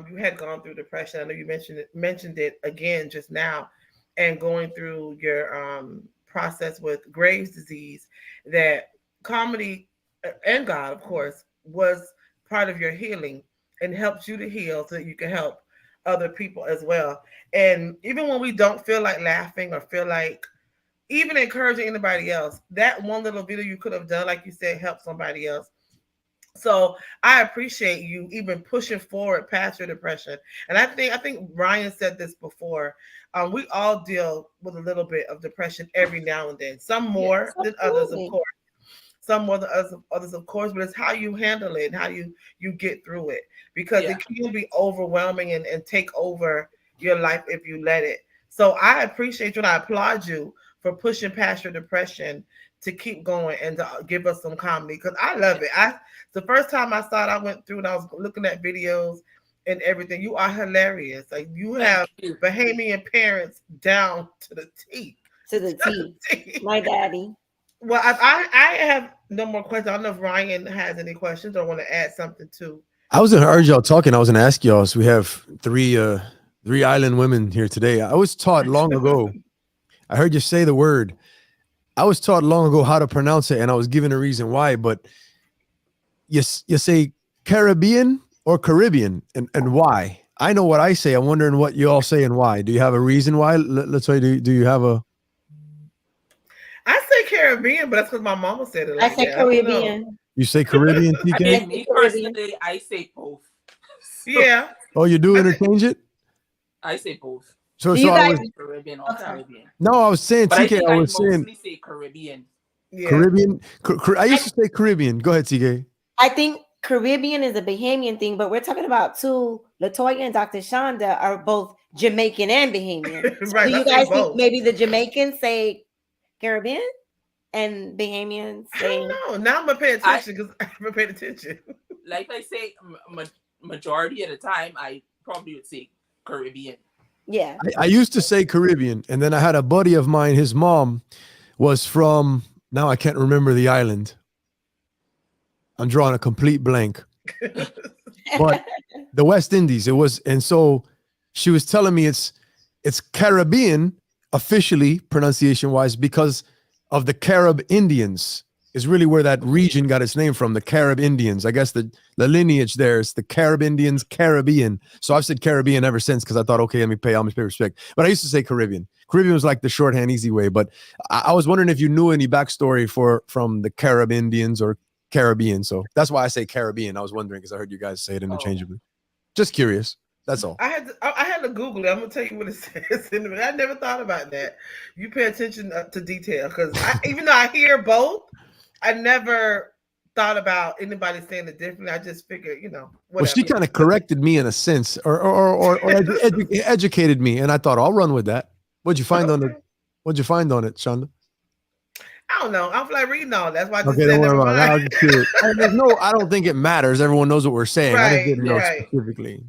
you had gone through depression. I know you mentioned it again just now, and going through your process with Graves' disease, that comedy and God, of course, was part of your healing and helps you to heal so that you can help other people as well. And even when we don't feel like laughing or feel like even encouraging anybody else, that one little video you could have done, like you said, help somebody else. So I appreciate you even pushing forward past your depression. And I think Ryan said this before. we all deal with a little bit of depression every now and then. Some more than others, of absolutely. course. Some more than others, of course. But it's how you handle it and how you get through it, because Yeah. it can be overwhelming and take over your life if you let it. So I appreciate you and I applaud you for pushing past your depression to keep going and to give us some comedy, because I love it. The first time I saw it, I went through and I was looking at videos and everything. You are hilarious. Like, you have Thank you. Bahamian parents down to the T. To the T. My daddy. Well, I have no more questions. I don't know if Ryan has any questions or want to add something too. I was gonna urge y'all talking. I was gonna ask y'all. So we have three island women here today. I was taught long ago. I heard you say the word. I was taught long ago how to pronounce it, and I was given a reason why. But you say Caribbean or Caribbean, and why? I know what I say. I'm wondering what you all say and why. Do you have a reason why? Let's say, do you have a? I say Caribbean, but that's because my mama said it. I Like say that. I don't know. Caribbean. You say Caribbean, TK? Me personally, I say both. Yeah. Oh, you do interchange it? I say both. So, Do so you I guys- was, Caribbean or Okay. Caribbean. no, I was saying But I TK. think I I was saying mostly say Caribbean. Yeah. Caribbean. I used to say Caribbean. Go ahead, TK. I think Caribbean is a Bahamian thing, but we're talking about two. Latoya and Dr. Shanda are both Jamaican and Bahamian. So Right, do you I say guys think both. maybe the Jamaicans say Caribbean and Bahamians I say? don't know. Now I'm gonna pay attention because I haven't paid attention. Like I say, majority of the time, I probably would say Caribbean. Yeah. I used to say Caribbean, and then I had a buddy of mine. His mom was from, now I can't remember the island. I'm drawing a complete blank. But the West Indies, it was, and so she was telling me it's Caribbean officially, pronunciation wise, because of the Carib Indians is really where that region got its name from. The Carib Indians, I guess the lineage there is the Carib Indians, Caribbean. So I've said Caribbean ever since because I thought, okay, let me pay homage, pay respect. But I used to say Caribbean. Caribbean was like the shorthand, easy way. But I was wondering if you knew any backstory from the Carib Indians or Caribbean. So that's why I say Caribbean. I was wondering because I heard you guys say it interchangeably. Just curious. That's all. I had to Google it. I'm gonna tell you what it says in it. I never thought about that. You pay attention to detail because even though I hear both, I never thought about anybody saying it differently. I just figured, whatever. Well, she kind of corrected me in a sense, or educated me, and I thought I'll run with that. What'd you find on it? What'd you find on it, Shanda? I don't know. I feel like reading all that. That's why I just Okay, said don't worry never about it. I mind. was just curious. I don't think it matters. Everyone knows what we're saying. I just didn't know Right. specifically.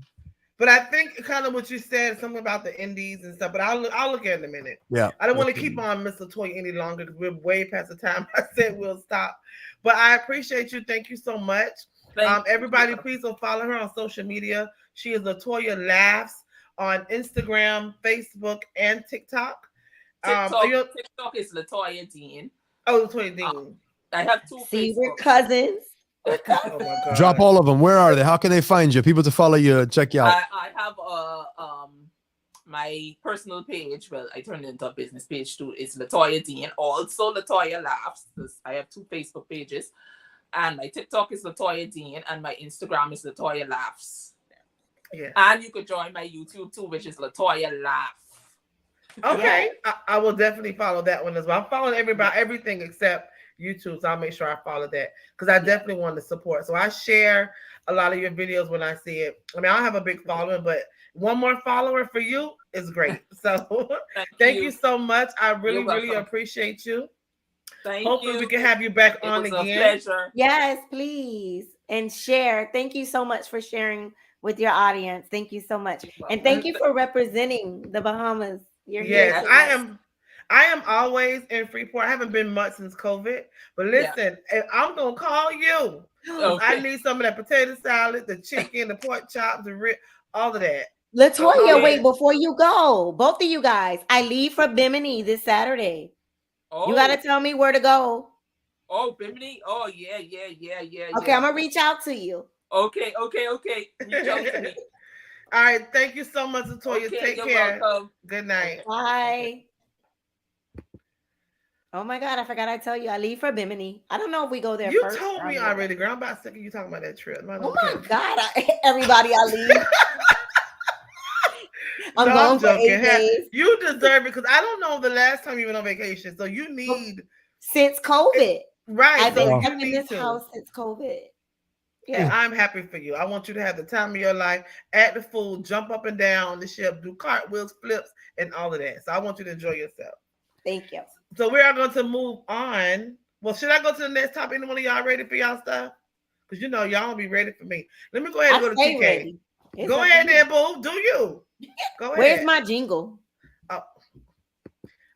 But I think kind of what you said, something about the indies and stuff. But I'll look at it in a minute. Yeah. I don't want to keep on Miss Latoya any longer because we're way past the time I said we'll stop. But I appreciate you. Thank you so much. Everybody, please go follow her on social media. She is Latoya Laughs on Instagram, Facebook, and TikTok. TikTok is Latoya Dean. Oh, Latoya Dean. I have two. See, Facebook. we're cousins. Oh my God. Drop all of them. Where are they? How can they find you? People to follow you, check you out. I have my personal page. Well, I turned it into a business page too. It's Latoya Dean. Also Latoya Laughs. I have two Facebook pages. And my TikTok is Latoya Dean. And my Instagram is Latoya Laughs. Yeah. And you could join my YouTube too, which is Latoya Laugh. Okay. I will definitely follow that one as well. I'm following everything except YouTube, so I'll make sure I follow that because I definitely want to support. So I share a lot of your videos when I see it. I mean, I don't have a big following, but one more follower for you is great. So thank you so much. I really appreciate you. Hopefully we can have you back on again. Pleasure. Yes, please. And share. Thank you so much for sharing with your audience. Thank you so much. And thank you for representing the Bahamas. You're here. Yes, I am always in Freeport. I haven't been much since COVID. But listen, I'm gonna call you. Okay. I need some of that potato salad, the chicken, the pork chops, the rib, all of that. Latoya, wait, before you go, both of you guys, I leave for Bimini this Saturday. You gotta tell me where to go. Oh, Bimini? Oh, yeah. Okay, I'm gonna reach out to you. Okay. Reach out to me. All right, thank you so much, Latoya. Okay, take you're care. welcome. Good night. Bye. Oh my God, I forgot I tell you I leave for Bimini. I don't know if we go there you first. You told me already, girl. I'm about sick of you talking about that trip. Oh my God, everybody I leave. I'm No, gone I'm for 8 joking. days You deserve it because I don't know the last time you went on vacation. So you need since COVID. right. I've So been Wow. you stuck in need this to. house since COVID. And Yeah. I'm happy for you. I want you to have the time of your life, act the fool, jump up and down on the ship, do cartwheels, flips, and all of that. So I want you to enjoy yourself. Thank you. So we are going to move on. Well, should I go to the next topic? Any one of y'all ready for y'all stuff? Because you know y'all don't be ready for me. Let me go ahead I and go to stay TK. ready. It's Go up to ahead you. there, boo. Do you? Go Where's ahead. my jingle? Oh,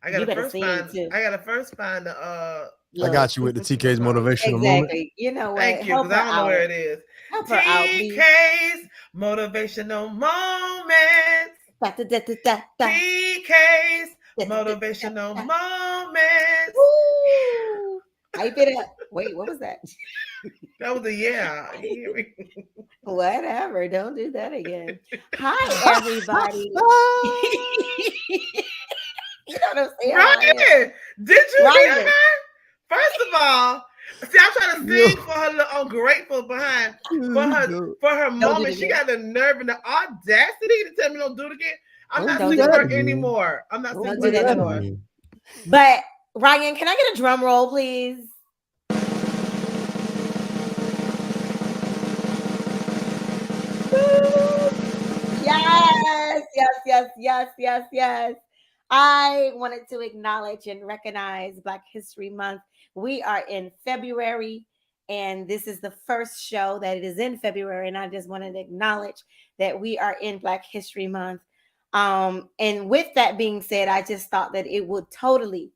I You gotta better first sing find. it too. I gotta first find the. I Look, got you with the TK's motivational moment. exactly. You know what? Thank you, Help because I her don't know where out. it is. Help her out, please. TK's motivational moments. Da, da, da, da, da, da. TK's Da, da, da, da, motivational da. moments. Woo! Hype it up. Wait, what was that? That was a yeah. You hear me? Whatever. Don't do that again. Hi, everybody. You know what I'm saying, Ryan? Ryan, did you hear Ryan. her? First of all, see, I'm trying to Yo. sing for her little ungrateful behind for her Yo. Don't do moment. it She again. got the nerve and the audacity to tell me don't do it again. I'm not Don't singing do for her that. anymore. I'm not Don't singing do for her that no anymore. again. But Ryan, can I get a drum roll, please? Yes, yes, yes, yes, yes, yes. I wanted to acknowledge and recognize Black History Month. We are in February, and this is the first show that it is in February. And I just wanted to acknowledge that we are in Black History Month. And with that being said, I just thought that it would totally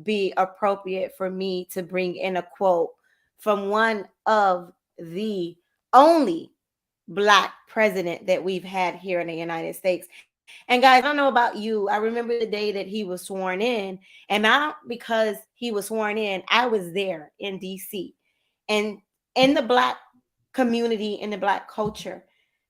be appropriate for me to bring in a quote from one of the only Black president that we've had here in the United States. And guys, I don't know about you. I remember the day that he was sworn in, and not because he was sworn in, I was there in DC. And in the Black community, in the Black culture,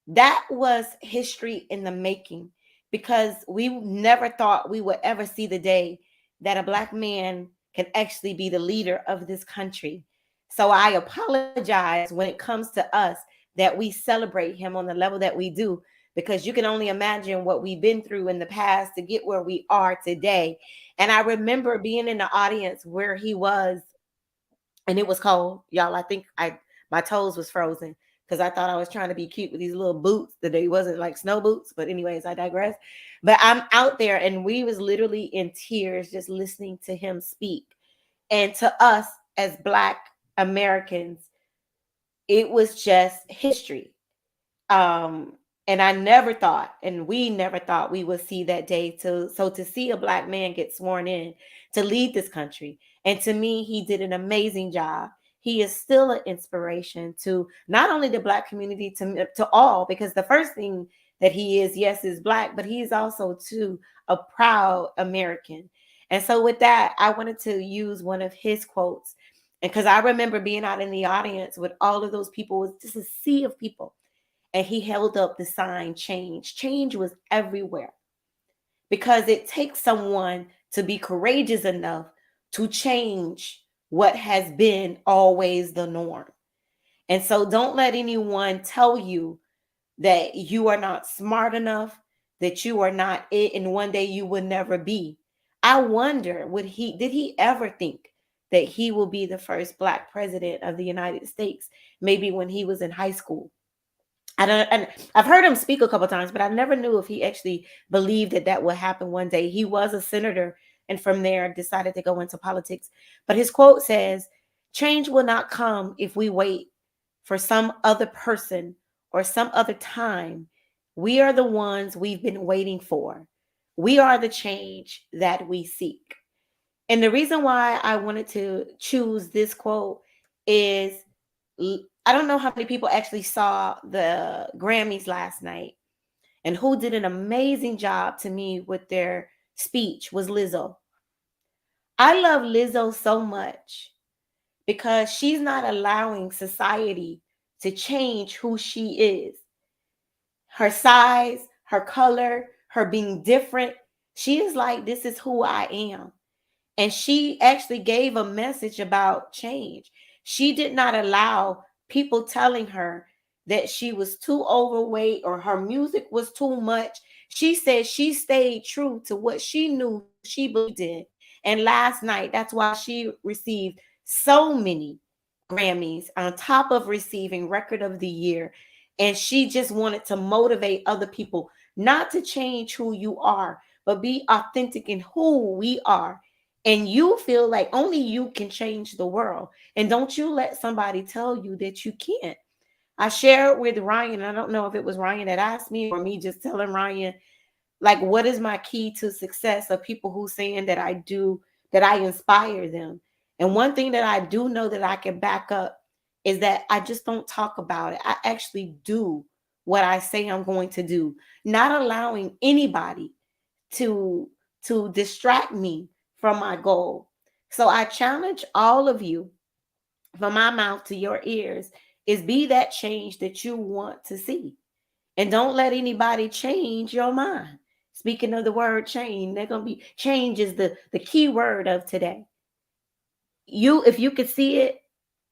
that was history in the making, because we never thought we would ever see the day that a Black man can actually be the leader of this country. So I apologize when it comes to us that we celebrate him on the level that we do, because you can only imagine what we've been through in the past to get where we are today. And I remember being in the audience where he was, and it was cold, y'all. I think my toes was frozen because I thought I was trying to be cute with these little boots that they wasn't like snow boots. But anyways, I digress. But I'm out there, and we was literally in tears just listening to him speak. And to us as Black Americans, it was just history. And I never thought, and we never thought we would see that day. So to see a Black man get sworn in to lead this country, and to me, he did an amazing job. He is still an inspiration to not only the Black community, to all, because the first thing that he is, yes, is Black, but he is also too a proud American. And so with that, I wanted to use one of his quotes, and because I remember being out in the audience with all of those people, it was just a sea of people. And he held up the sign, change. Change was everywhere, because it takes someone to be courageous enough to change what has been always the norm. And so don't let anyone tell you that you are not smart enough, that you are not it, and one day you will never be. I wonder, did he ever think that he will be the first Black president of the United States, maybe when he was in high school? And I've heard him speak a couple times, but I never knew if he actually believed that that would happen one day. He was a senator, and from there decided to go into politics. But his quote says, "Change will not come if we wait for some other person or some other time. We are the ones we've been waiting for. We are the change that we seek." And the reason why I wanted to choose this quote is, I don't know how many people actually saw the Grammys last night, and who did an amazing job to me with their speech was Lizzo. I love Lizzo so much because she's not allowing society to change who she is. Her size, her color, her being different. She is like, this is who I am. And she actually gave a message about change. She did not allow people telling her that she was too overweight or her music was too much. She said she stayed true to what she knew she believed in. And last night, that's why she received so many Grammys on top of receiving Record of the Year. And she just wanted to motivate other people not to change who you are, but be authentic in who we are. And you feel like only you can change the world. And don't you let somebody tell you that you can't. I shared with Ryan, I don't know if it was Ryan that asked me or me just telling Ryan, like, what is my key to success of people who saying that I do, that I inspire them. And one thing that I do know that I can back up is that I just don't talk about it. I actually do what I say I'm going to do, not allowing anybody to distract me from my goal. So I challenge all of you, from my mouth to your ears, is be that change that you want to see. And don't let anybody change your mind. Speaking of the word change, they're gonna be change is the key word of today. You, if you could see it,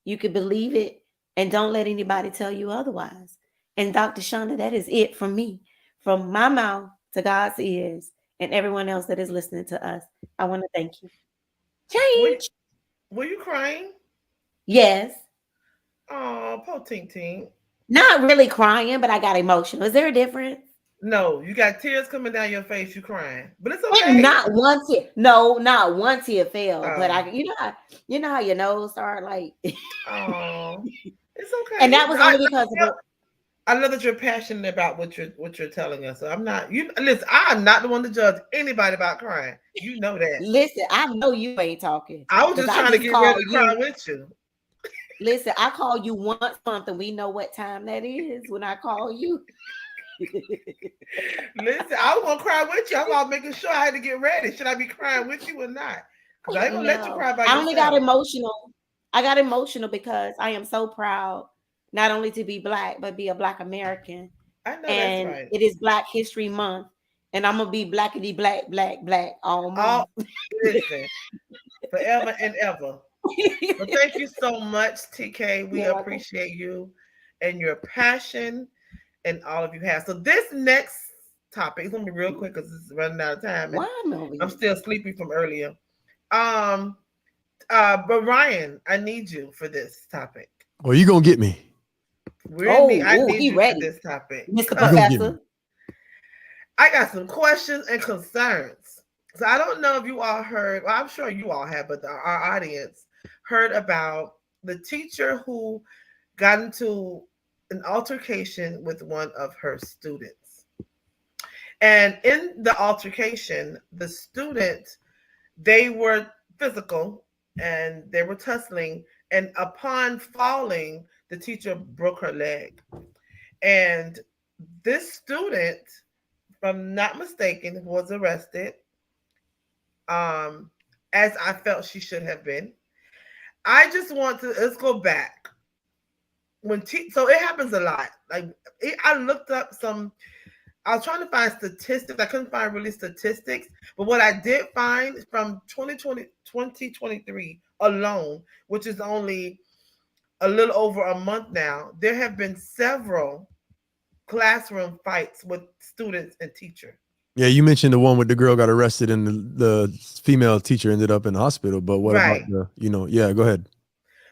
you could believe it, and don't let anybody tell you otherwise. And Dr. Shanda, that is it from me, from my mouth to God's ears, and everyone else that is listening to us. I want to thank you. Change. Were you crying? Yes. Oh, poor Tink Tink. Not really crying, but I got emotional. Is there a difference? No, you got tears coming down your face. You crying, but it's And okay. not one tear. No, not one tear fell. But Oh. you know how your nose start like. Oh, it's okay. And that was only because of. I know that you're passionate about what you're telling us. So I'm not. You listen. I'm not the one to judge anybody about crying. You know that. Listen, I know you ain't talking. I was just trying to get ready to cry with you. Listen, I call you once a month, and we know what time that is when I call you. Listen, I was gonna cry with you. I'm all making sure I had to get ready. Should I be crying with you or not? Because I ain't gonna let you cry by yourself. I only got emotional. I got emotional because I am so proud not only to be Black, but be a Black American. I know and that's right. It is Black History Month, and I'm gonna be blackity black all month. Listen, forever and ever. Well, thank you so much, TK. We appreciate you and your passion. And all of you have. So this next topic is gonna be real quick because it's running out of time. I'm still sleepy from earlier. But Ryan, I need you for this topic. Oh, you gonna get me? I need you for this topic, Mr. Professor. I got some questions and concerns. So I don't know if you all heard. Well, I'm sure you all have, but our audience heard about the teacher who got into an altercation with one of her students. And in the altercation, the student, they were physical and they were tussling. And upon falling, the teacher broke her leg. And this student, if I'm not mistaken, was arrested, as I felt she should have been. I just want to, let's go back. So it happens a lot. I looked up I was trying to find statistics. I couldn't find really statistics, but what I did find from 2023 alone, which is only a little over a month now, there have been several classroom fights with students and teachers. Yeah, you mentioned the one where the girl got arrested and the female teacher ended up in the hospital. But what about yeah, go ahead.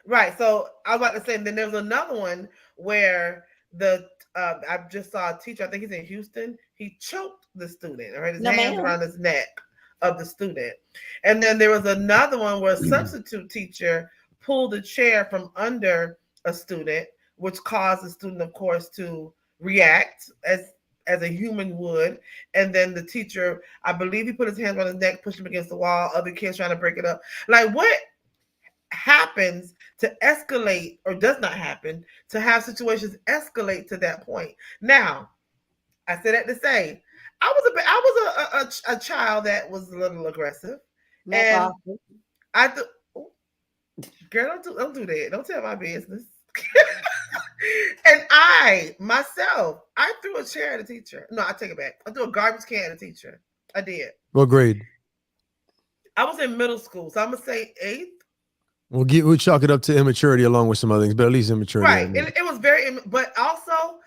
Right. So I was about to say, and then there was another one where I just saw a teacher, I think he's in Houston, he choked the student, or had his hands around his neck of the student. And then there was another one where a substitute teacher pulled a chair from under a student, which caused the student, of course, to react as a human would. And then the teacher, I believe he put his hands on his neck, pushed him against the wall, other kids trying to break it up. Like, what happens to escalate, or does not happen, to have situations escalate to that point? Now, I said that to say, I was a child that was a little aggressive, and I girl, don't do that. Don't tell my business. And I threw a chair at a teacher. No, I take it back. I threw a garbage can at a teacher. I did. What grade? I was in middle school, so I'm gonna say 8th. We'll chalk it up to immaturity along with some other things, but at least immaturity. Right. It was very, but also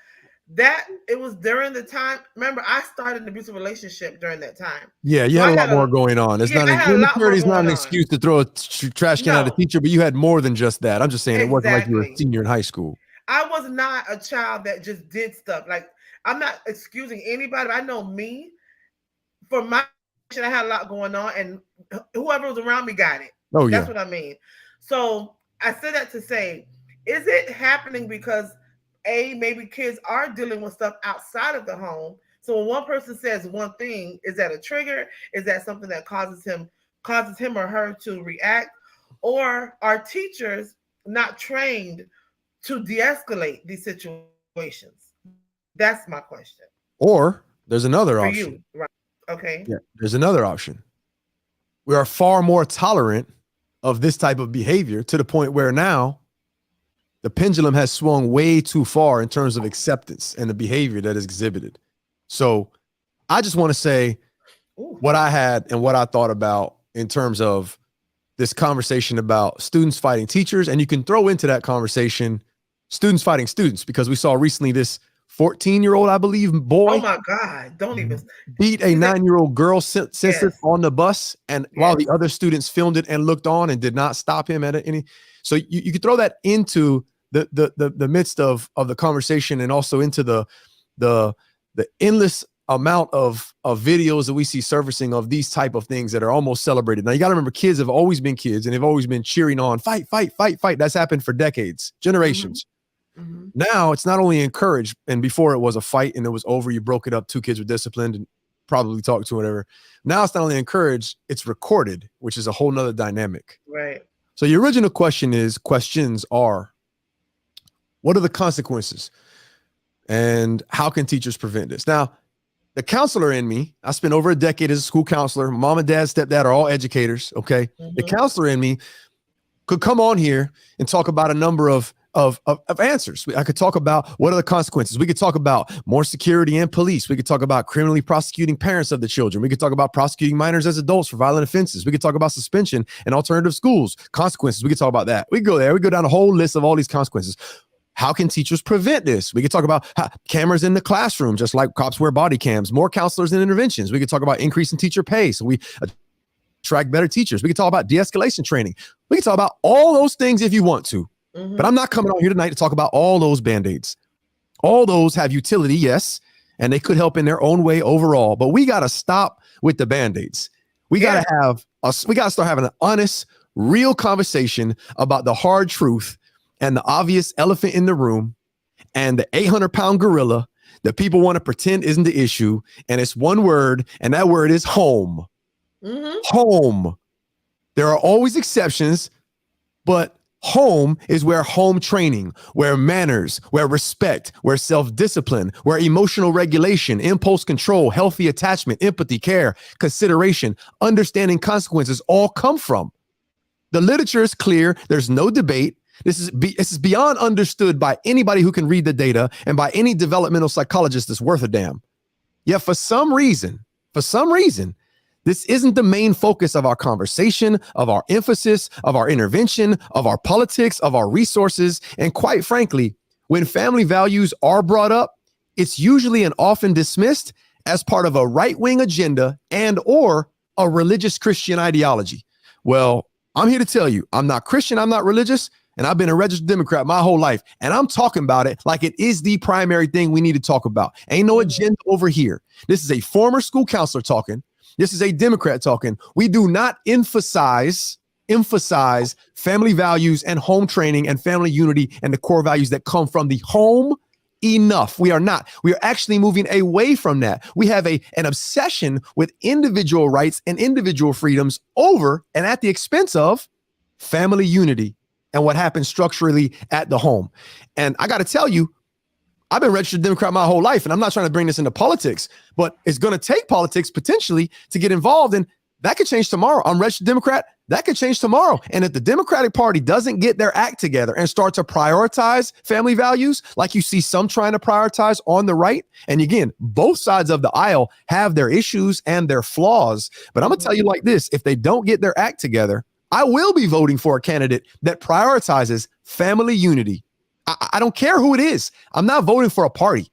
that it was during the time. Remember, I started an abusive relationship during that time. Yeah, you So had I a lot had more a going on. It's yeah, not I an had a lot more immaturity is not going an on. excuse to throw a trash can at a No. teacher, but you had more than just that. I'm just saying it wasn't like you were a Exactly. senior in high school. I was not a child that just did stuff. Like, I'm not excusing anybody, but I know me. For my I had a lot going on, and whoever was around me got it. Oh yeah. That's what I mean. So I said that to say, is it happening because maybe kids are dealing with stuff outside of the home? So when one person says one thing, is that a trigger? Is that something that causes him or her to react? Or are teachers not trained to de-escalate these situations? That's my question. Or there's another For option. you, right? Okay. Yeah, there's another option. We are far more tolerant of this type of behavior to the point where now the pendulum has swung way too far in terms of acceptance and the behavior that is exhibited. So I just want to say what I had and what I thought about in terms of this conversation about students fighting teachers. And you can throw into that conversation students fighting students, because we saw recently this 14-year-old, I believe, boy. Oh my God. Don't even beat a 9-year-old girl sister on the bus. And while the other students filmed it and looked on and did not stop him at any. So you could throw that into the midst of the conversation, and also into the endless amount of videos that we see surfacing of these type of things that are almost celebrated. Now you got to remember, kids have always been kids, and they've always been cheering on fight, fight, fight, fight. That's happened for decades, generations. Mm-hmm. Now it's not only encouraged, and before it was a fight and it was over, you broke it up, 2 kids were disciplined and probably talked to, whatever. Now it's not only encouraged, it's recorded, which is a whole nother dynamic. Right. So your original questions are, what are the consequences? And how can teachers prevent this? Now, the counselor in me, I spent over a decade as a school counselor. Mom and dad, stepdad are all educators. Okay. Mm-hmm. The counselor in me could come on here and talk about a number of answers. I could talk about what are the consequences. We could talk about more security and police. We could talk about criminally prosecuting parents of the children. We could talk about prosecuting minors as adults for violent offenses. We could talk about suspension and alternative schools, consequences. We could talk about that. We go there. We go down a whole list of all these consequences. How can teachers prevent this? We could talk about cameras in the classroom, just like cops wear body cams, more counselors and interventions. We could talk about increasing teacher pay, so we attract better teachers. We could talk about de-escalation training. We could talk about all those things if you want to. Mm-hmm. But I'm not coming on here tonight to talk about all those band-aids. All those have utility, yes, and they could help in their own way overall. But we got to stop with the band-aids. We got to start having an honest, real conversation about the hard truth and the obvious elephant in the room and the 800-pound gorilla that people want to pretend isn't the issue. And it's one word, and that word is home. Mm-hmm. Home. There are always exceptions, but home is where home training, where manners, where respect, where self-discipline, where emotional regulation, impulse control, healthy attachment, empathy, care, consideration, understanding consequences all come from. The literature is clear. There's no debate. This is beyond understood by anybody who can read the data and by any developmental psychologist that's worth a damn. Yet for some reason, this isn't the main focus of our conversation, of our emphasis, of our intervention, of our politics, of our resources. And quite frankly, when family values are brought up, it's usually and often dismissed as part of a right-wing agenda and or a religious Christian ideology. Well, I'm here to tell you, I'm not Christian, I'm not religious, and I've been a registered Democrat my whole life. And I'm talking about it like it is the primary thing we need to talk about. Ain't no agenda over here. This is a former school counselor talking. This is a Democrat talking. We do not emphasize family values and home training and family unity and the core values that come from the home enough. We are not. We are actually moving away from that. We have an obsession with individual rights and individual freedoms over and at the expense of family unity and what happens structurally at the home. And I got to tell you, I've been a registered Democrat my whole life, and I'm not trying to bring this into politics, but it's going to take politics potentially to get involved, and that could change tomorrow. I'm a registered Democrat. That could change tomorrow. And if the Democratic Party doesn't get their act together and start to prioritize family values, like you see some trying to prioritize on the right, and again, both sides of the aisle have their issues and their flaws, but I'm going to tell you like this, if they don't get their act together, I will be voting for a candidate that prioritizes family unity. I don't care who it is. I'm not voting for a party.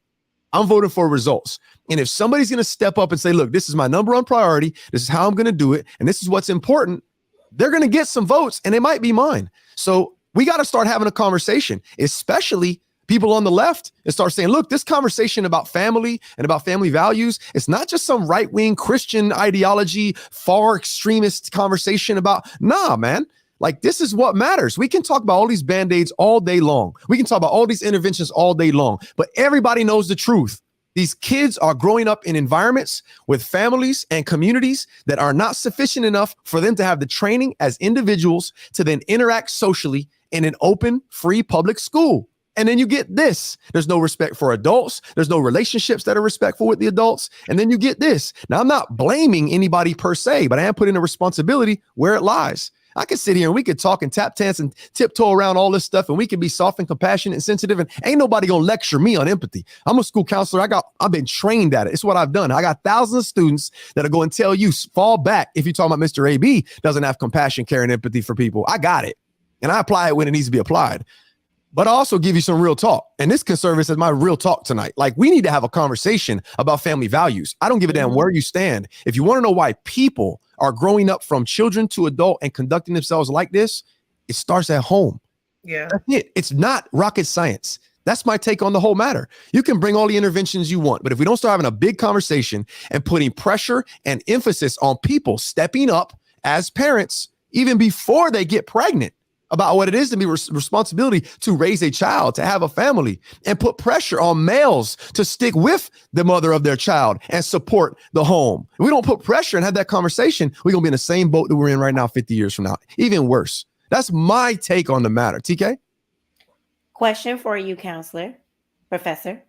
I'm voting for results. And if somebody's going to step up and say, look, this is my number one priority, this is how I'm going to do it, and this is what's important, they're going to get some votes, and it might be mine. So we got to start having a conversation, especially people on the left, and start saying, look, this conversation about family and about family values, it's not just some right-wing Christian ideology, far extremist conversation about, nah, man. Like, this is what matters. We can talk about all these band-aids all day long. We can talk about all these interventions all day long, but everybody knows the truth. These kids are growing up in environments with families and communities that are not sufficient enough for them to have the training as individuals to then interact socially in an open, free public school. And then you get this. There's no respect for adults. There's no relationships that are respectful with the adults. And then you get this. Now, I'm not blaming anybody per se, but I am putting the responsibility where it lies. I could sit here and we could talk and tap dance and tiptoe around all this stuff, and we can be soft and compassionate and sensitive, and ain't nobody gonna lecture me on empathy. I'm a school counselor. I've been trained at it. It's what I've done. I got thousands of students that'll go and tell you, fall back if you're talking about Mr. AB doesn't have compassion, care, and empathy for people. I got it. And I apply it when it needs to be applied. But I also give you some real talk. And this can serve as my real talk tonight. Like, we need to have a conversation about family values. I don't give a damn where you stand. If you want to know why people are growing up from children to adult and conducting themselves like this, it starts at home. Yeah. That's it. It's not rocket science. That's my take on the whole matter. You can bring all the interventions you want, but if we don't start having a big conversation and putting pressure and emphasis on people stepping up as parents, even before they get pregnant, about what it is to be responsibility to raise a child, to have a family, and put pressure on males to stick with the mother of their child and support the home. If we don't put pressure and have that conversation, we're going to be in the same boat that we're in right now 50 years from now, even worse. That's my take on the matter. TK? Question for you, counselor, professor.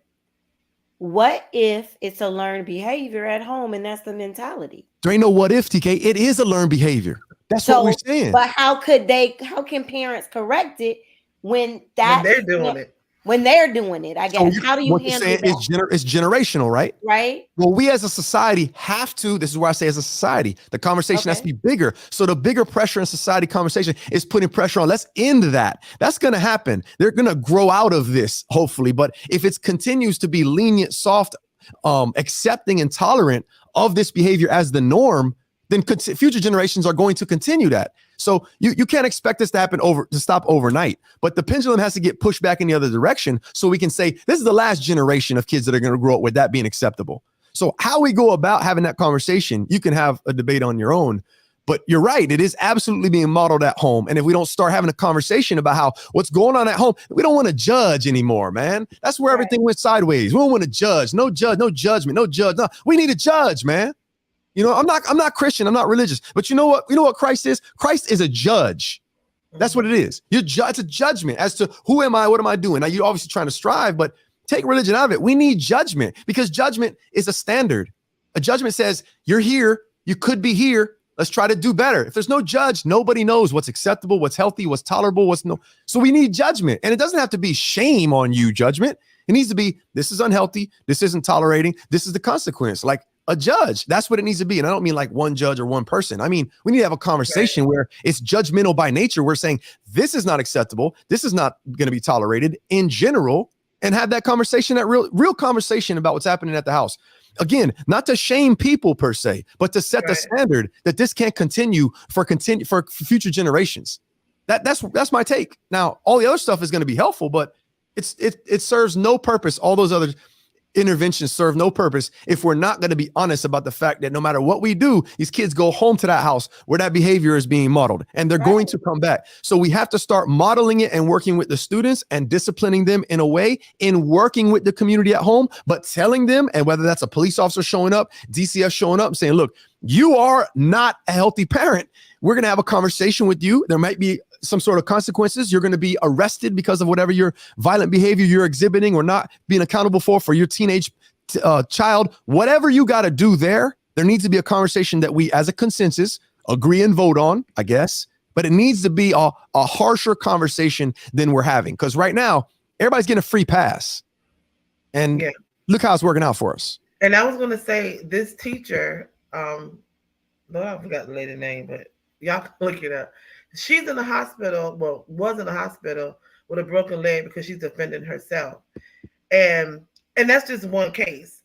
What if it's a learned behavior at home and that's the mentality? There ain't no what if, TK. It is a learned behavior. That's what we're saying. But how can parents correct it when they're doing it? When they're doing it, I guess. How do you handle that? It's generational, right? Right. Well, we as a society have to, this is where I say as a society, the conversation has to be bigger. So the bigger pressure in society conversation is putting pressure on, let's end that. That's going to happen. They're going to grow out of this, hopefully. But if it continues to be lenient, soft, accepting and tolerant of this behavior as the norm, then future generations are going to continue that. So you can't expect this to happen to stop overnight, but the pendulum has to get pushed back in the other direction so we can say this is the last generation of kids that are going to grow up with that being acceptable. So how we go about having that conversation, you can have a debate on your own, but you're right. It is absolutely being modeled at home. And if we don't start having a conversation about what's going on at home, we don't want to judge anymore, man. That's where everything went sideways. We don't want to judge, no judgment, no judge. No, we need to judge, man. You know, I'm not Christian. I'm not religious. But you know what? You know what Christ is? Christ is a judge. That's what it is. It's a judgment as to who am I? What am I doing? Now, you're obviously trying to strive, but take religion out of it. We need judgment because judgment is a standard. A judgment says you're here. You could be here. Let's try to do better. If there's no judge, nobody knows what's acceptable, what's healthy, what's tolerable, what's no. So we need judgment. And it doesn't have to be shame on you judgment. It needs to be, this is unhealthy. This isn't tolerating. This is the consequence. Like, a judge. That's what it needs to be. And I don't mean like one judge or one person. I mean, we need to have a conversation where it's judgmental by nature. We're saying this is not acceptable. This is not going to be tolerated in general, and have that conversation, that real conversation about what's happening at the house. Again, not to shame people per se, but to set the standard that this can't continue for future generations. That's my take. Now, all the other stuff is going to be helpful, but it serves no purpose. All those other interventions serve no purpose if we're not going to be honest about the fact that no matter what we do, these kids go home to that house where that behavior is being modeled, and they're going to come back. So we have to start modeling it and working with the students and disciplining them in a way, in working with the community at home, but telling them, and whether that's a police officer showing up, DCF showing up and saying, look, you are not a healthy parent. We're going to have a conversation with you. There might be some sort of consequences. You're going to be arrested because of whatever your violent behavior you're exhibiting or not being accountable for your teenage child. Whatever you got to do there needs to be a conversation that we as a consensus agree and vote on, I guess. But it needs to be a harsher conversation than we're having. Because right now, everybody's getting a free pass. And look how it's working out for us. And I was going to say, this teacher, I forgot the lady's name, but y'all can look it up. She's in the hospital, was in the hospital with a broken leg because she's defending herself. And And that's just one case.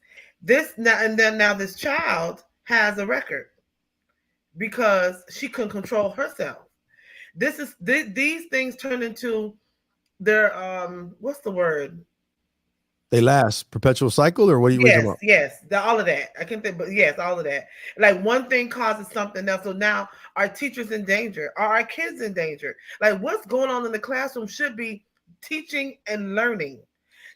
Now this child has a record because she couldn't control herself. These things turn into their what's the word? They last perpetual cycle, or what are you talking about? Yes, all of that. I can't think, but yes, all of that. Like one thing causes something else. So now our teachers in danger. Are our kids in danger? Like what's going on in the classroom should be teaching and learning.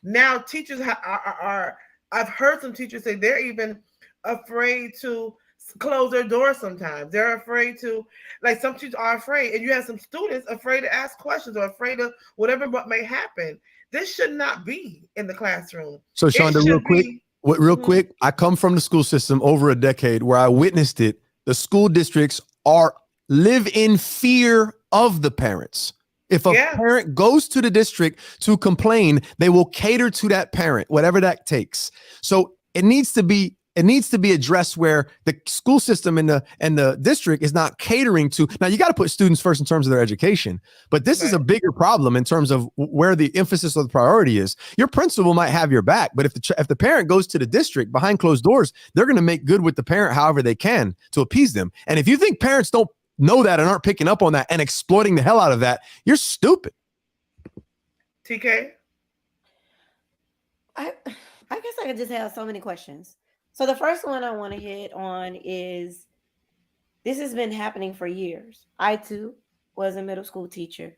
Now teachers are I've heard some teachers say they're even afraid to close their doors sometimes. They're afraid to, like some teachers are afraid, and you have some students afraid to ask questions or afraid of whatever what may happen. This should not be in the classroom. So Shonda, real quick, I come from the school system over a decade where I witnessed it. The school districts live in fear of the parents. If a parent goes to the district to complain, they will cater to that parent, whatever that takes. So it needs to be addressed where the school system and the district is not catering to. Now you got to put students first in terms of their education, but this is a bigger problem in terms of where the emphasis of the priority is. Your principal might have your back, but if the parent goes to the district behind closed doors, they're going to make good with the parent however they can to appease them. And if you think parents don't know that and aren't picking up on that and exploiting the hell out of that, you're stupid. TK? I guess I could just have so many questions. So the first one I want to hit on is, this has been happening for years. I too was a middle school teacher,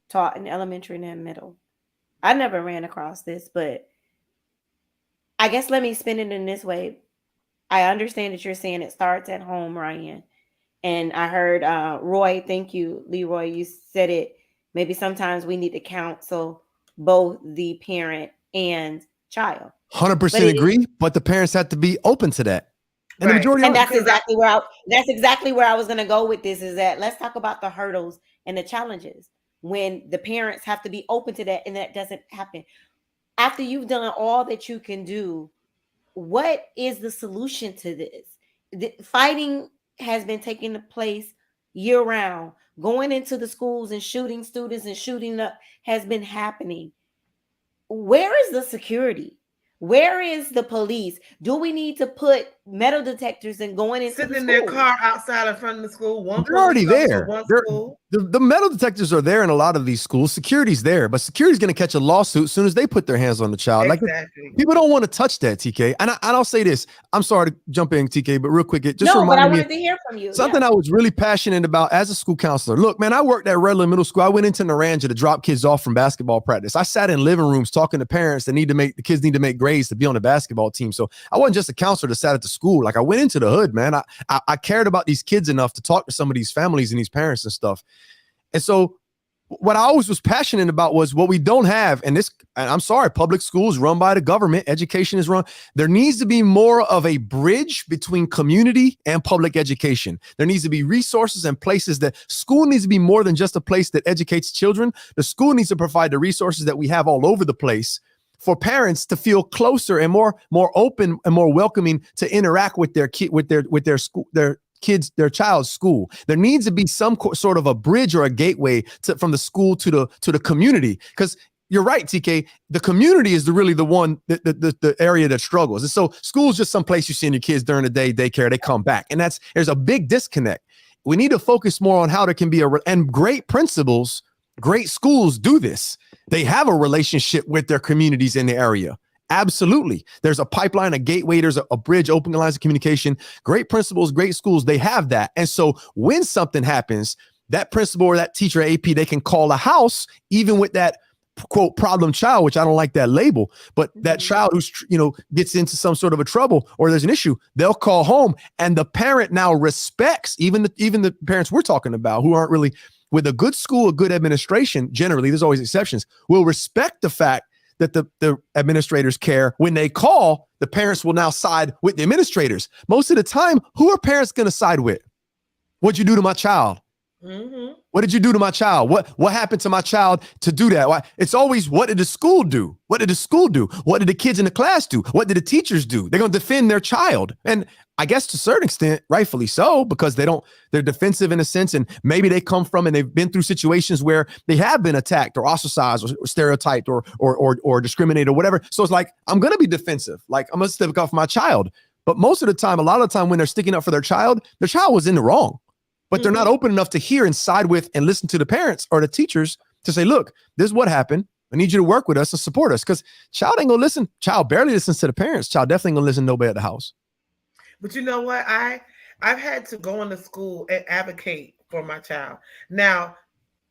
taught in elementary and middle. I never ran across this, but I guess let me spin it in this way. I understand that you're saying it starts at home, Ryan. And I heard Roy, thank you, Leroy, you said it. Maybe sometimes we need to counsel both the parent and child. 100% agree, but the parents have to be open to that. And the majority and that's exactly where I was going to go with this, is that let's talk about the hurdles and the challenges when the parents have to be open to that, and that doesn't happen. After you've done all that you can do, what is the solution to this? The fighting has been taking place year round. Going into the schools and shooting students and shooting up has been happening. Where is the security? Where is the police? Do we need to put metal detectors and going into sitting in their car outside in front of the school? They're already there. The metal detectors are there in a lot of these schools. Security's there, but security's going to catch a lawsuit as soon as they put their hands on the child. Exactly. Like, people don't want to touch that, TK. And I'll say this. I'm sorry to jump in, TK, but real quick, but I wanted to hear from you. Something I was really passionate about as a school counselor. Look, man, I worked at Redland Middle School. I went into Naranja to drop kids off from basketball practice. I sat in living rooms talking to parents that the kids need to make grades to be on the basketball team. So I wasn't just a counselor that sat at the school. Like, I went into the hood, man. I cared about these kids enough to talk to some of these families and these parents and stuff. And so what I always was passionate about was what we don't have. And I'm sorry, public schools run by the government, education is run. There needs to be more of a bridge between community and public education. There needs to be resources and places that school needs to be more than just a place that educates children. The school needs to provide the resources that we have all over the place for parents to feel closer and more open and more welcoming to interact with their their child's school. There needs to be some sort of a bridge or a gateway from the school to the community. Because you're right, TK, the community is really the one, the area that struggles. And so school's just some place you send your kids during the day, daycare, they come back. And there's a big disconnect. We need to focus more on how there can be and great principals, great schools do this. They have a relationship with their communities in the area. Absolutely. There's a pipeline, a gateway, there's a bridge, open lines of communication. Great principals, great schools, they have that. And so when something happens, that principal or that teacher, AP, they can call a house, even with that quote problem child, which I don't like that label, but that child who's, gets into some sort of a trouble or there's an issue, they'll call home, and the parent now respects, even the parents we're talking about who aren't really with a good school, a good administration, generally, there's always exceptions, will respect the fact that the administrators care. When they call, the parents will now side with the administrators. Most of the time, who are parents going to side with? What'd you do to my child? Mm-hmm. What did you do to my child? What happened to my child to do that? Why? It's always, what did the school do? What did the school do? What did the kids in the class do? What did the teachers do? They're going to defend their child. And I guess to a certain extent, rightfully so, because they're defensive in a sense. And maybe they come from and they've been through situations where they have been attacked or ostracized or stereotyped or discriminated or whatever. So it's like, I'm going to be defensive. Like, I'm going to stick up for my child. But most of the time, a lot of the time when they're sticking up for their child was in the wrong. But they're not open enough to hear and side with and listen to the parents or the teachers to say, look, this is what happened. I need you to work with us and support us. Because child ain't gonna listen. Child barely listens to the parents. Child definitely gonna listen to nobody at the house. But you know what? I've had to go into school and advocate for my child. Now,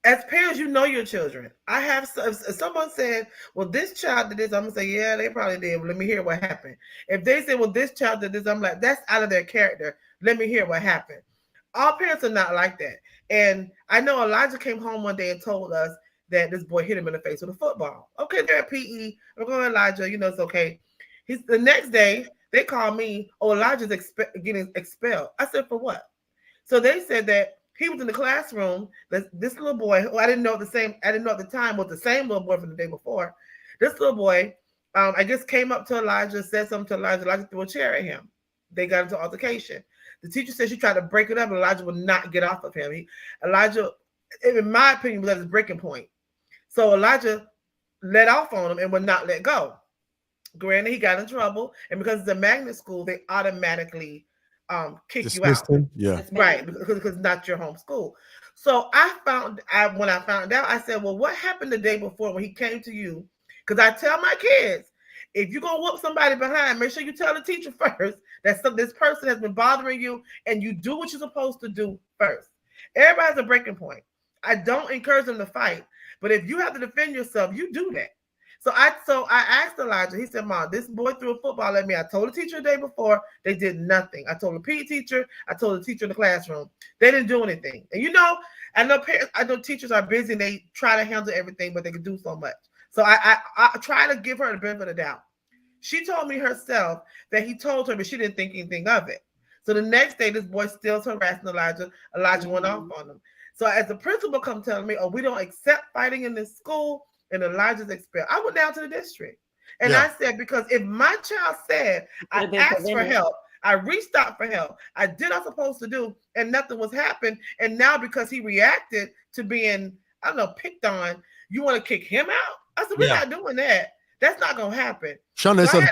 as parents, you know your children. I have if someone said, well, this child did this, I'm gonna say, yeah, they probably did. Well, let me hear what happened. If they say, well, this child did this, I'm like, that's out of their character. Let me hear what happened. All parents are not like that. And I know Elijah came home one day and told us that this boy hit him in the face with a football. Okay, they're at PE. I'm going, Elijah, it's okay. The next day, they called me, oh, Elijah's getting expelled. I said, for what? So they said that he was in the classroom. This little boy, who I didn't know at the time was the same little boy from the day before. This little boy, I guess came up to Elijah, said something to Elijah. Elijah threw a chair at him. They got into altercation. The teacher said she tried to break it up, and Elijah would not get off of him. Elijah, in my opinion, was at his breaking point. So Elijah let off on him and would not let go. Granted, he got in trouble, and because it's a magnet school, they automatically kick you out. Yeah, right, because it's not your home school. So when I found out, I said, well, what happened the day before when he came to you? Because I tell my kids, if you're going to whoop somebody behind, make sure you tell the teacher first that this person has been bothering you, and you do what you're supposed to do first. Everybody has a breaking point. I don't encourage them to fight, but if you have to defend yourself, you do that. So I asked Elijah, he said, Mom, this boy threw a football at me. I told the teacher the day before, they did nothing. I told the PE teacher, I told the teacher in the classroom. They didn't do anything. And I know teachers are busy and they try to handle everything, but they can do so much. So I try to give her the benefit of the doubt. She told me herself that he told her, but she didn't think anything of it. So the next day, this boy still harassing Elijah. Elijah went off on him. So as the principal come telling me, oh, we don't accept fighting in this school, and Elijah's expelled, I went down to the district. And I said, because if my child said, I asked for help, I reached out for help, I did what I was supposed to do, and nothing was happening. And now because he reacted to being, picked on, you want to kick him out? I said, we're not doing that. That's not going to happen. Shanda, it's a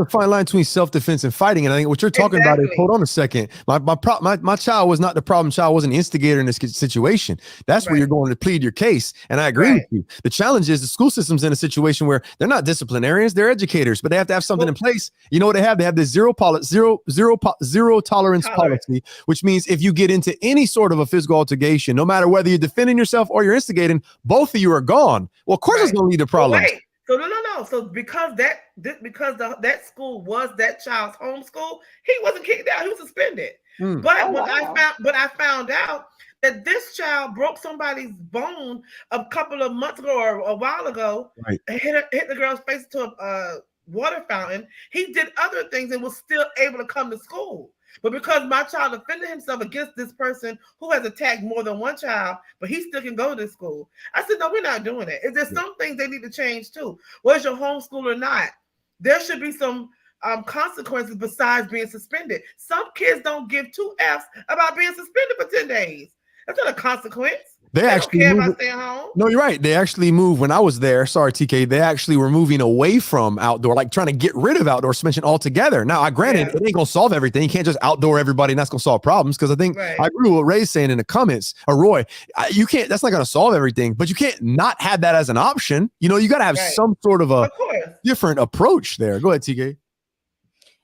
fine line between self-defense and fighting. And I think what you're talking about is, hold on a second. My child was not the problem child, was an instigator in this situation. That's where you're going to plead your case. And I agree with you. The challenge is the school system's in a situation where they're not disciplinarians, they're educators, but they have to have something in place. You know what they have? They have this zero tolerance policy, which means if you get into any sort of a physical altercation, no matter whether you're defending yourself or you're instigating, both of you are gone. Well, of course it's going to lead to problems. So no. So because that school was that child's home school, he wasn't kicked out. He was suspended. But I found out that this child broke somebody's bone a couple of months ago or a while ago. Right. Hit the girl's face to a water fountain. He did other things and was still able to come to school. But because my child defended himself against this person who has attacked more than one child, but he still can go to school, I said, no, we're not doing that. Is there some things they need to change too? Was your homeschool or not? There should be some consequences besides being suspended. Some kids don't give 2 F's about being suspended for 10 days. That's not a consequence. They actually don't care about staying home. No, you're right. They actually moved when I was there. Sorry, TK. They actually were moving away from outdoor, like trying to get rid of outdoor suspension altogether. Now, granted, it ain't gonna solve everything. You can't just outdoor everybody, and that's gonna solve problems. Because I think I agree with what Ray's saying in the comments, or Roy. You can't. That's not gonna solve everything. But you can't not have that as an option. You got to have some sort of a different approach there. Go ahead, TK.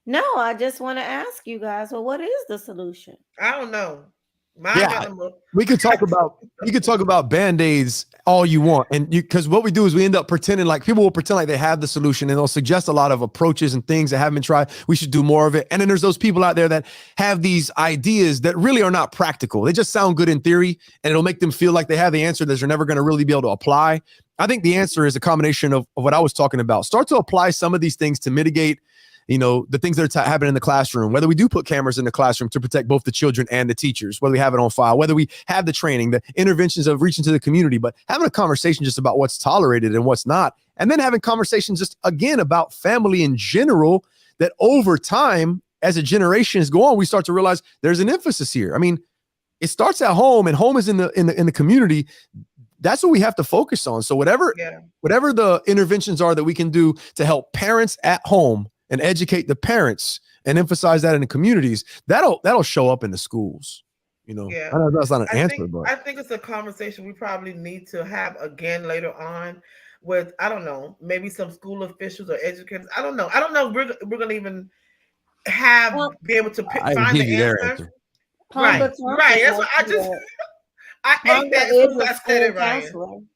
No, I just want to ask you guys. Well, what is the solution? I don't know. We could talk about Band-Aids all you want. And because what we do is we end up pretending like people will pretend like they have the solution, and they'll suggest a lot of approaches and things that haven't been tried. We should do more of it. And then there's those people out there that have these ideas that really are not practical. They just sound good in theory, and it'll make them feel like they have the answer that they're never going to really be able to apply. I think the answer is a combination of what I was talking about. Start to apply some of these things to mitigate the things that are happening in the classroom, whether we do put cameras in the classroom to protect both the children and the teachers, whether we have it on file, whether we have the training, the interventions of reaching to the community, but having a conversation just about what's tolerated and what's not. And then having conversations just again about family in general, that over time, as a generations go on, we start to realize there's an emphasis here. I mean, it starts at home, and home is in the community. That's what we have to focus on. So whatever the interventions are that we can do to help parents at home and educate the parents and emphasize that in the communities, that'll show up in the schools. I know that's not an answer, but I think it's a conversation we probably need to have again later on with, I don't know, maybe some school officials or educators. I don't know. We're gonna even be able to find the answer. Right. That's what I ate that as soon as I said it, Ryan.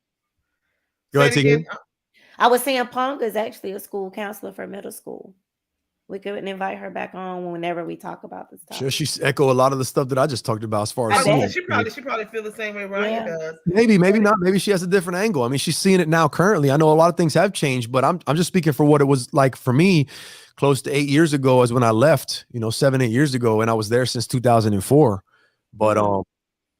Go ahead, again. I was saying Ponga is actually a school counselor for middle school. We could invite her back on whenever we talk about this topic. Sure, she's echo a lot of the stuff that I just talked about as far as she probably feel the same way Ryan does. Maybe not. Maybe she has a different angle. I mean, she's seeing it now currently. I know a lot of things have changed, but I'm just speaking for what it was like for me close to 8 years ago is when I left, 7-8 years ago, and I was there since 2004. But one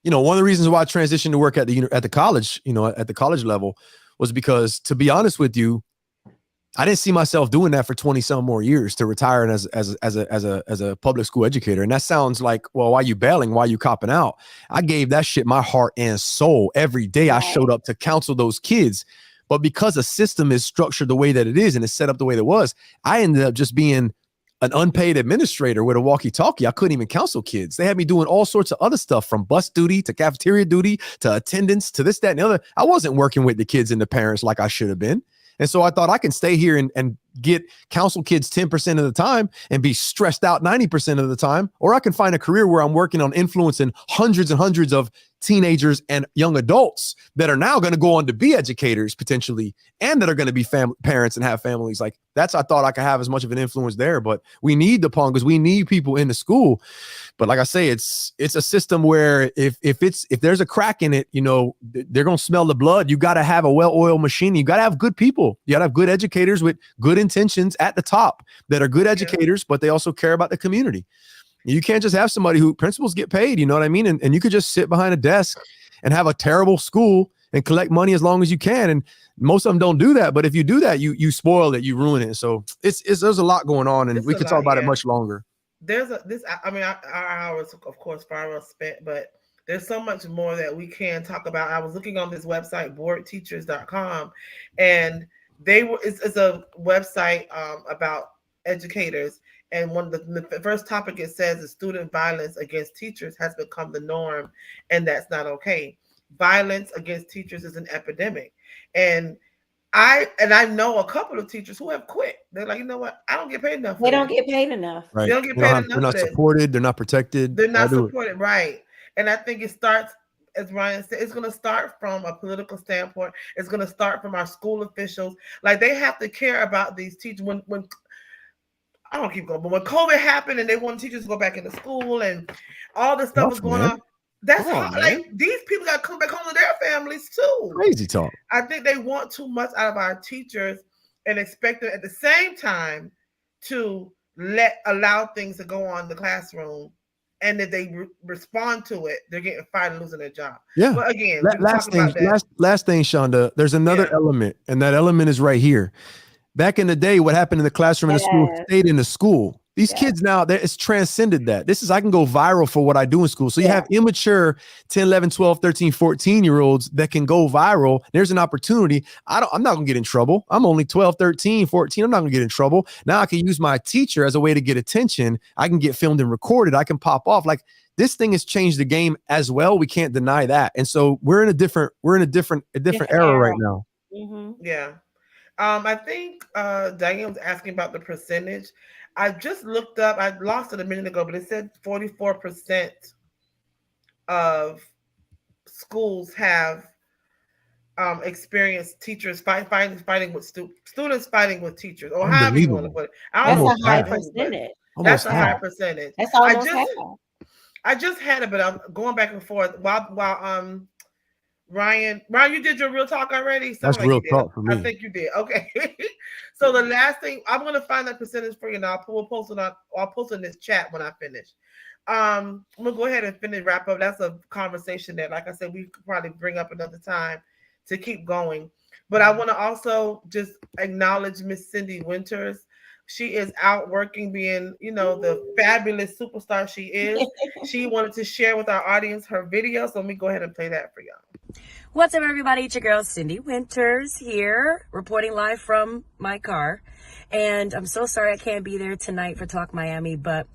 of the reasons why I transitioned to work at the college, at the college level, was because, to be honest with you, I didn't see myself doing that for 20 some more years to retire as a public school educator. And that sounds like, well, why you bailing? Why you copping out? I gave that shit my heart and soul every day. I showed up to counsel those kids. But because a system is structured the way that it is and it's set up the way that it was, I ended up just being an unpaid administrator with a walkie-talkie. I couldn't even counsel kids. They had me doing all sorts of other stuff, from bus duty to cafeteria duty to attendance to this, that, and the other. I wasn't working with the kids and the parents like I should have been. And so I thought I can stay here and get counsel kids 10% of the time and be stressed out 90% of the time, or I can find a career where I'm working on influencing hundreds and hundreds of teenagers and young adults that are now going to go on to be educators potentially, and that are going to be parents and have families. Like, that's, I thought I could have as much of an influence there. But we need the Pongas, we need people in the school. But like I say, it's a system where if there's a crack in it, they're going to smell the blood. You got to have a well-oiled machine. You got to have good people. You got to have good educators with good intentions at the top that are good educators, but they also care about the community. You can't just have somebody who, principals get paid, you know what I mean? And you could just sit behind a desk and have a terrible school and collect money as long as you can. And most of them don't do that. But if you do that, you spoil it, you ruin it. So there's a lot going on, and we could talk about it much longer. Our hours, of course, far well spent, but there's so much more that we can talk about. I was looking on this website, boardteachers.com, and it's a website about educators. And one of the first topic it says is student violence against teachers has become the norm, and that's not okay. Violence against teachers is an epidemic. And I know a couple of teachers who have quit. They're like, you know what? I don't get paid enough. They don't get paid enough. Right. They don't get paid enough. They're not supported. They're not protected. They're not supported. Right. And I think it starts, as Ryan said, it's going to start from a political standpoint. It's going to start from our school officials. Like, they have to care about these teachers. When I don't keep going, but when COVID happened and they wanted teachers to go back into school and all this stuff was going on, that's like, these people got to come back home to their families too. Crazy talk. I think they want too much out of our teachers and expect them at the same time to allow things to go on in the classroom. And if they respond to it, they're getting fired and losing their job. Yeah. But again, last thing, Shanda, there's another element, and that element is right here. Back in the day, what happened in the classroom in the school stayed in the school. These kids now, it's transcended that. I can go viral for what I do in school. So you have immature 10, 11, 12, 13, 14-year-olds that can go viral. There's an opportunity. I'm not going to get in trouble. I'm only 12, 13, 14. I'm not going to get in trouble. Now I can use my teacher as a way to get attention. I can get filmed and recorded. I can pop off. Like, this thing has changed the game as well. We can't deny that. And so we're in a different era right now. Mm-hmm. Yeah. I think Diane was asking about the percentage. I just looked up, I lost it a minute ago, but it said 44% of schools have experienced teachers fighting with students fighting with teachers, or however you want to put it. That's a high percentage. That's a high percentage. That's almost half. I just had it, but I'm going back and forth while Ryan, you did your real talk already? That's Like real you did. talk for me. I think you did. Okay. So the last thing, I'm gonna find that percentage for you now. We'll post it on. I'll post it in this chat when I finish. We'll go ahead and finish wrap up. That's a conversation that, like I said, we could probably bring up another time to keep going. But I want to also just acknowledge Miss Cindy Winters. She is out working, being, the fabulous superstar she is. She wanted to share with our audience her video. So let me go ahead and play that for y'all. What's up, everybody? It's your girl, Cindy Winters here, reporting live from my car. And I'm so sorry I can't be there tonight for Talk Miami, but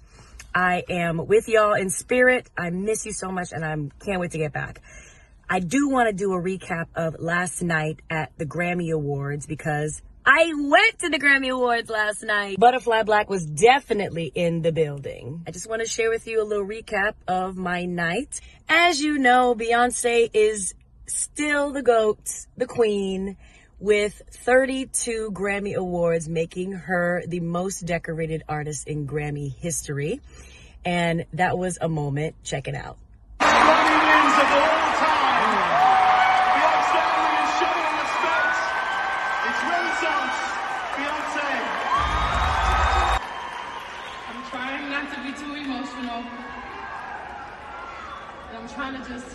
I am with y'all in spirit. I miss you so much, and I can't wait to get back. I do want to do a recap of last night at the Grammy Awards, because I went to the Grammy Awards last night. Butterfly Black was definitely in the building. I just want to share with you a little recap of my night. As you know, Beyonce is still the GOAT, the queen, with 32 Grammy Awards, making her the most decorated artist in Grammy history. And that was a moment. Check it out. Grammy wins of all time. The outstanding show of respect. It's Renaissance. Beyonce. I'm trying not to be too emotional. And I'm trying to just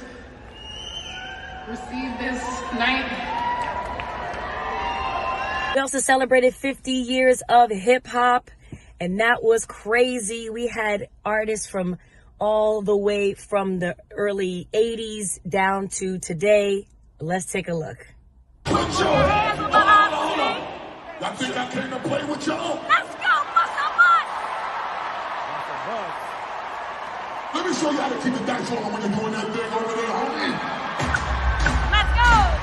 receive this night. We also celebrated 50 years of hip hop, and that was crazy. We had artists from all the way from the early 80s down to today. Let's take a look. Put your hands up. Hold on. I think I came to play with y'all. Let's go, bust a butt! Let me show you how to keep the dice on when you're doing that thing over there, homie. Let's go!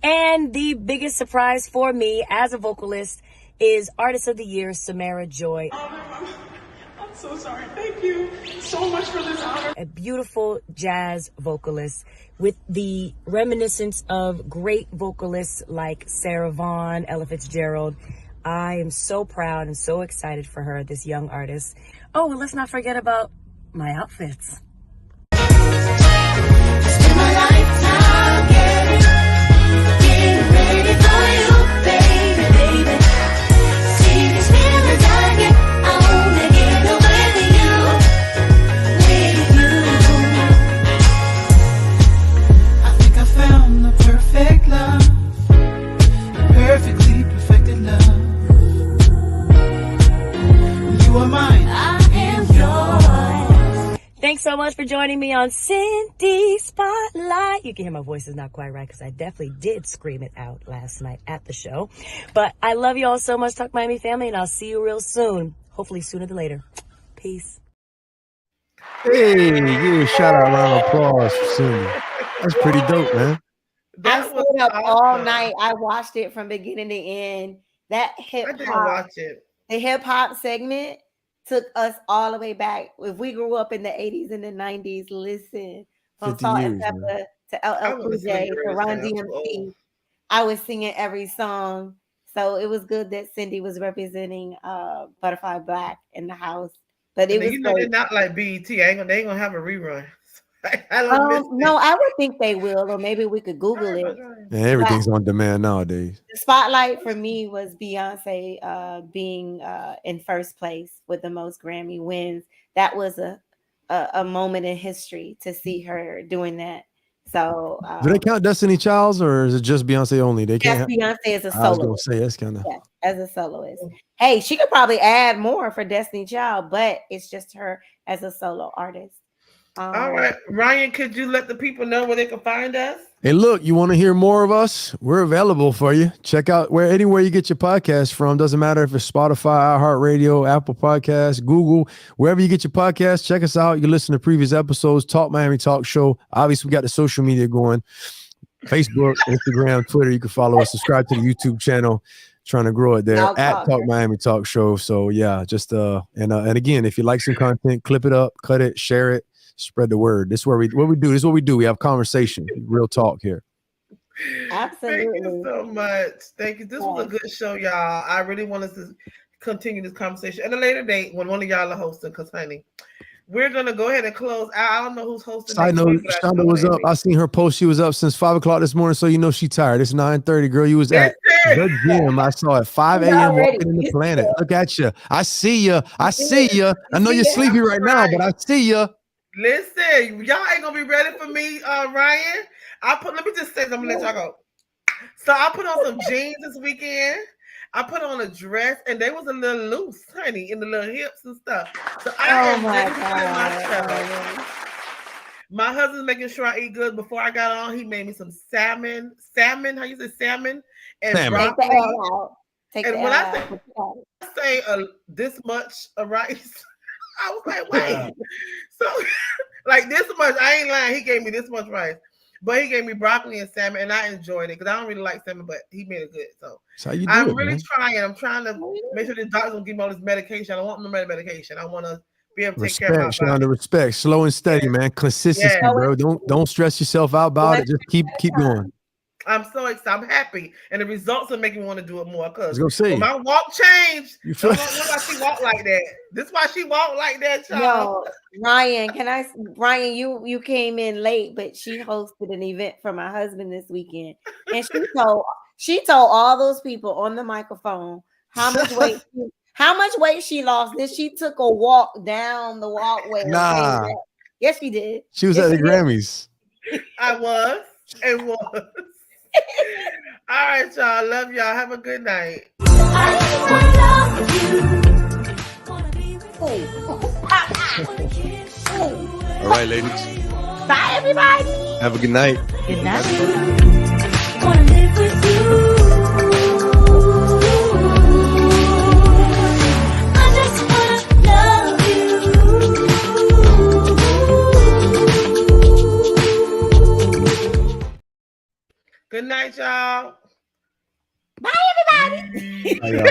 And the biggest surprise for me as a vocalist is Artist of the Year, Samara Joy. I'm so sorry. Thank you so much for this honor. A beautiful jazz vocalist with the reminiscence of great vocalists like Sarah Vaughan, Ella Fitzgerald. I am so proud and so excited for her, this young artist. Oh, and let's not forget about my outfits. Thanks so much for joining me on Cindy Spotlight. You can hear my voice is not quite right because I definitely did scream it out last night at the show. But I love you all so much, Talk Miami family, and I'll see you real soon. Hopefully sooner than later. Peace. Hey, give a shout out, round of applause for Cindy. That's pretty dope, man. I stayed up all night. I watched it from beginning to end. That hip I didn't hop, watch it. the hip hop segment took us all the way back. If we grew up in the 80s and the 90s, listen, from 50 Salt years, and Pepper man. to I LL was Cool listening J to to Run Renaissance. DMC, I was singing every song. So it was good that Cindy was representing Butterfly Black in the house. But it was they're great. not like BET. They ain't gonna have a rerun. I missed No, I would think they will, or maybe we could Google it. Man, everything's on demand nowadays. The spotlight for me was Beyonce being in first place with the most Grammy wins. That was a moment in history to see her doing that. So Do they count Destiny Childs, or is it just Beyonce only? They can't. Beyonce as a I was soloist. gonna say that's kind of. Yeah, as a soloist. Hey, she could probably add more for Destiny Child, but it's just her as a solo artist. All right, Ryan, could you let the people know where they can find us? Hey, look, you want to hear more of us? We're available for you. Check out anywhere you get your podcast from. Doesn't matter if it's Spotify, iHeartRadio, Apple Podcasts, Google, wherever you get your podcast. Check us out. You can listen to previous episodes. Talk Miami Talk Show. Obviously, we got the social media going. Facebook, Instagram, Twitter. You can follow us. Subscribe to the YouTube channel. Trying to grow it there at Talk Miami Talk Show. So yeah, just and again, if you like some content, clip it up, cut it, share it, spread the word. This is what we do. This is what we do. We have conversation, real talk here. Absolutely. Thank you so much. Thank you. This was a good show, y'all. I really want us to continue this conversation at a later date when one of y'all are hosting, because honey, we're gonna go ahead and close. I don't know who's hosting. Side note, Shanda was up. I seen her post. She was up since 5 o'clock this morning, so you know she tired. It's 9:30, girl. You was at the gym. I saw at 5 a.m. walking in the planet. Look at you. I see you. I see you. I know you're sleepy right now, but I see you. Listen, y'all ain't gonna be ready for me, Ryan. Let me just say something. Let y'all go. So I put on some jeans this weekend. I put on a dress, and they was a little loose, honey, in the little hips and stuff. So I am myself. My husband's making sure I eat good. Before I got on, he made me some salmon. How you say salmon? And broccoli. And when I say this much of rice, I was like, wait. So like this much, I ain't lying. He gave me this much rice. But he gave me broccoli and salmon, and I enjoyed it because I don't really like salmon, but he made it good. So I'm really trying. I'm trying to make sure the doctors don't give me all this medication. I don't want no medication. I want to be able to take care of my body. Respect, slow and steady, man. Consistency, bro. Don't stress yourself out about it. Just keep going. I'm so excited. I'm happy, and the results are making me want to do it more. Because when my walk changed, don't know why she walked like that. This is why she walked like that, child. Yo, Ryan, you came in late, but she hosted an event for my husband this weekend, and she told all those people on the microphone how much weight she lost. Then she took a walk down the walkway. Nah. Yes, she did. She was at the Grammys. I was. It was. All right, y'all. Love y'all. Have a good night. All right, ladies. Bye, everybody. Have a good night. Good night. Good night, y'all. Bye, everybody. Bye, y'all.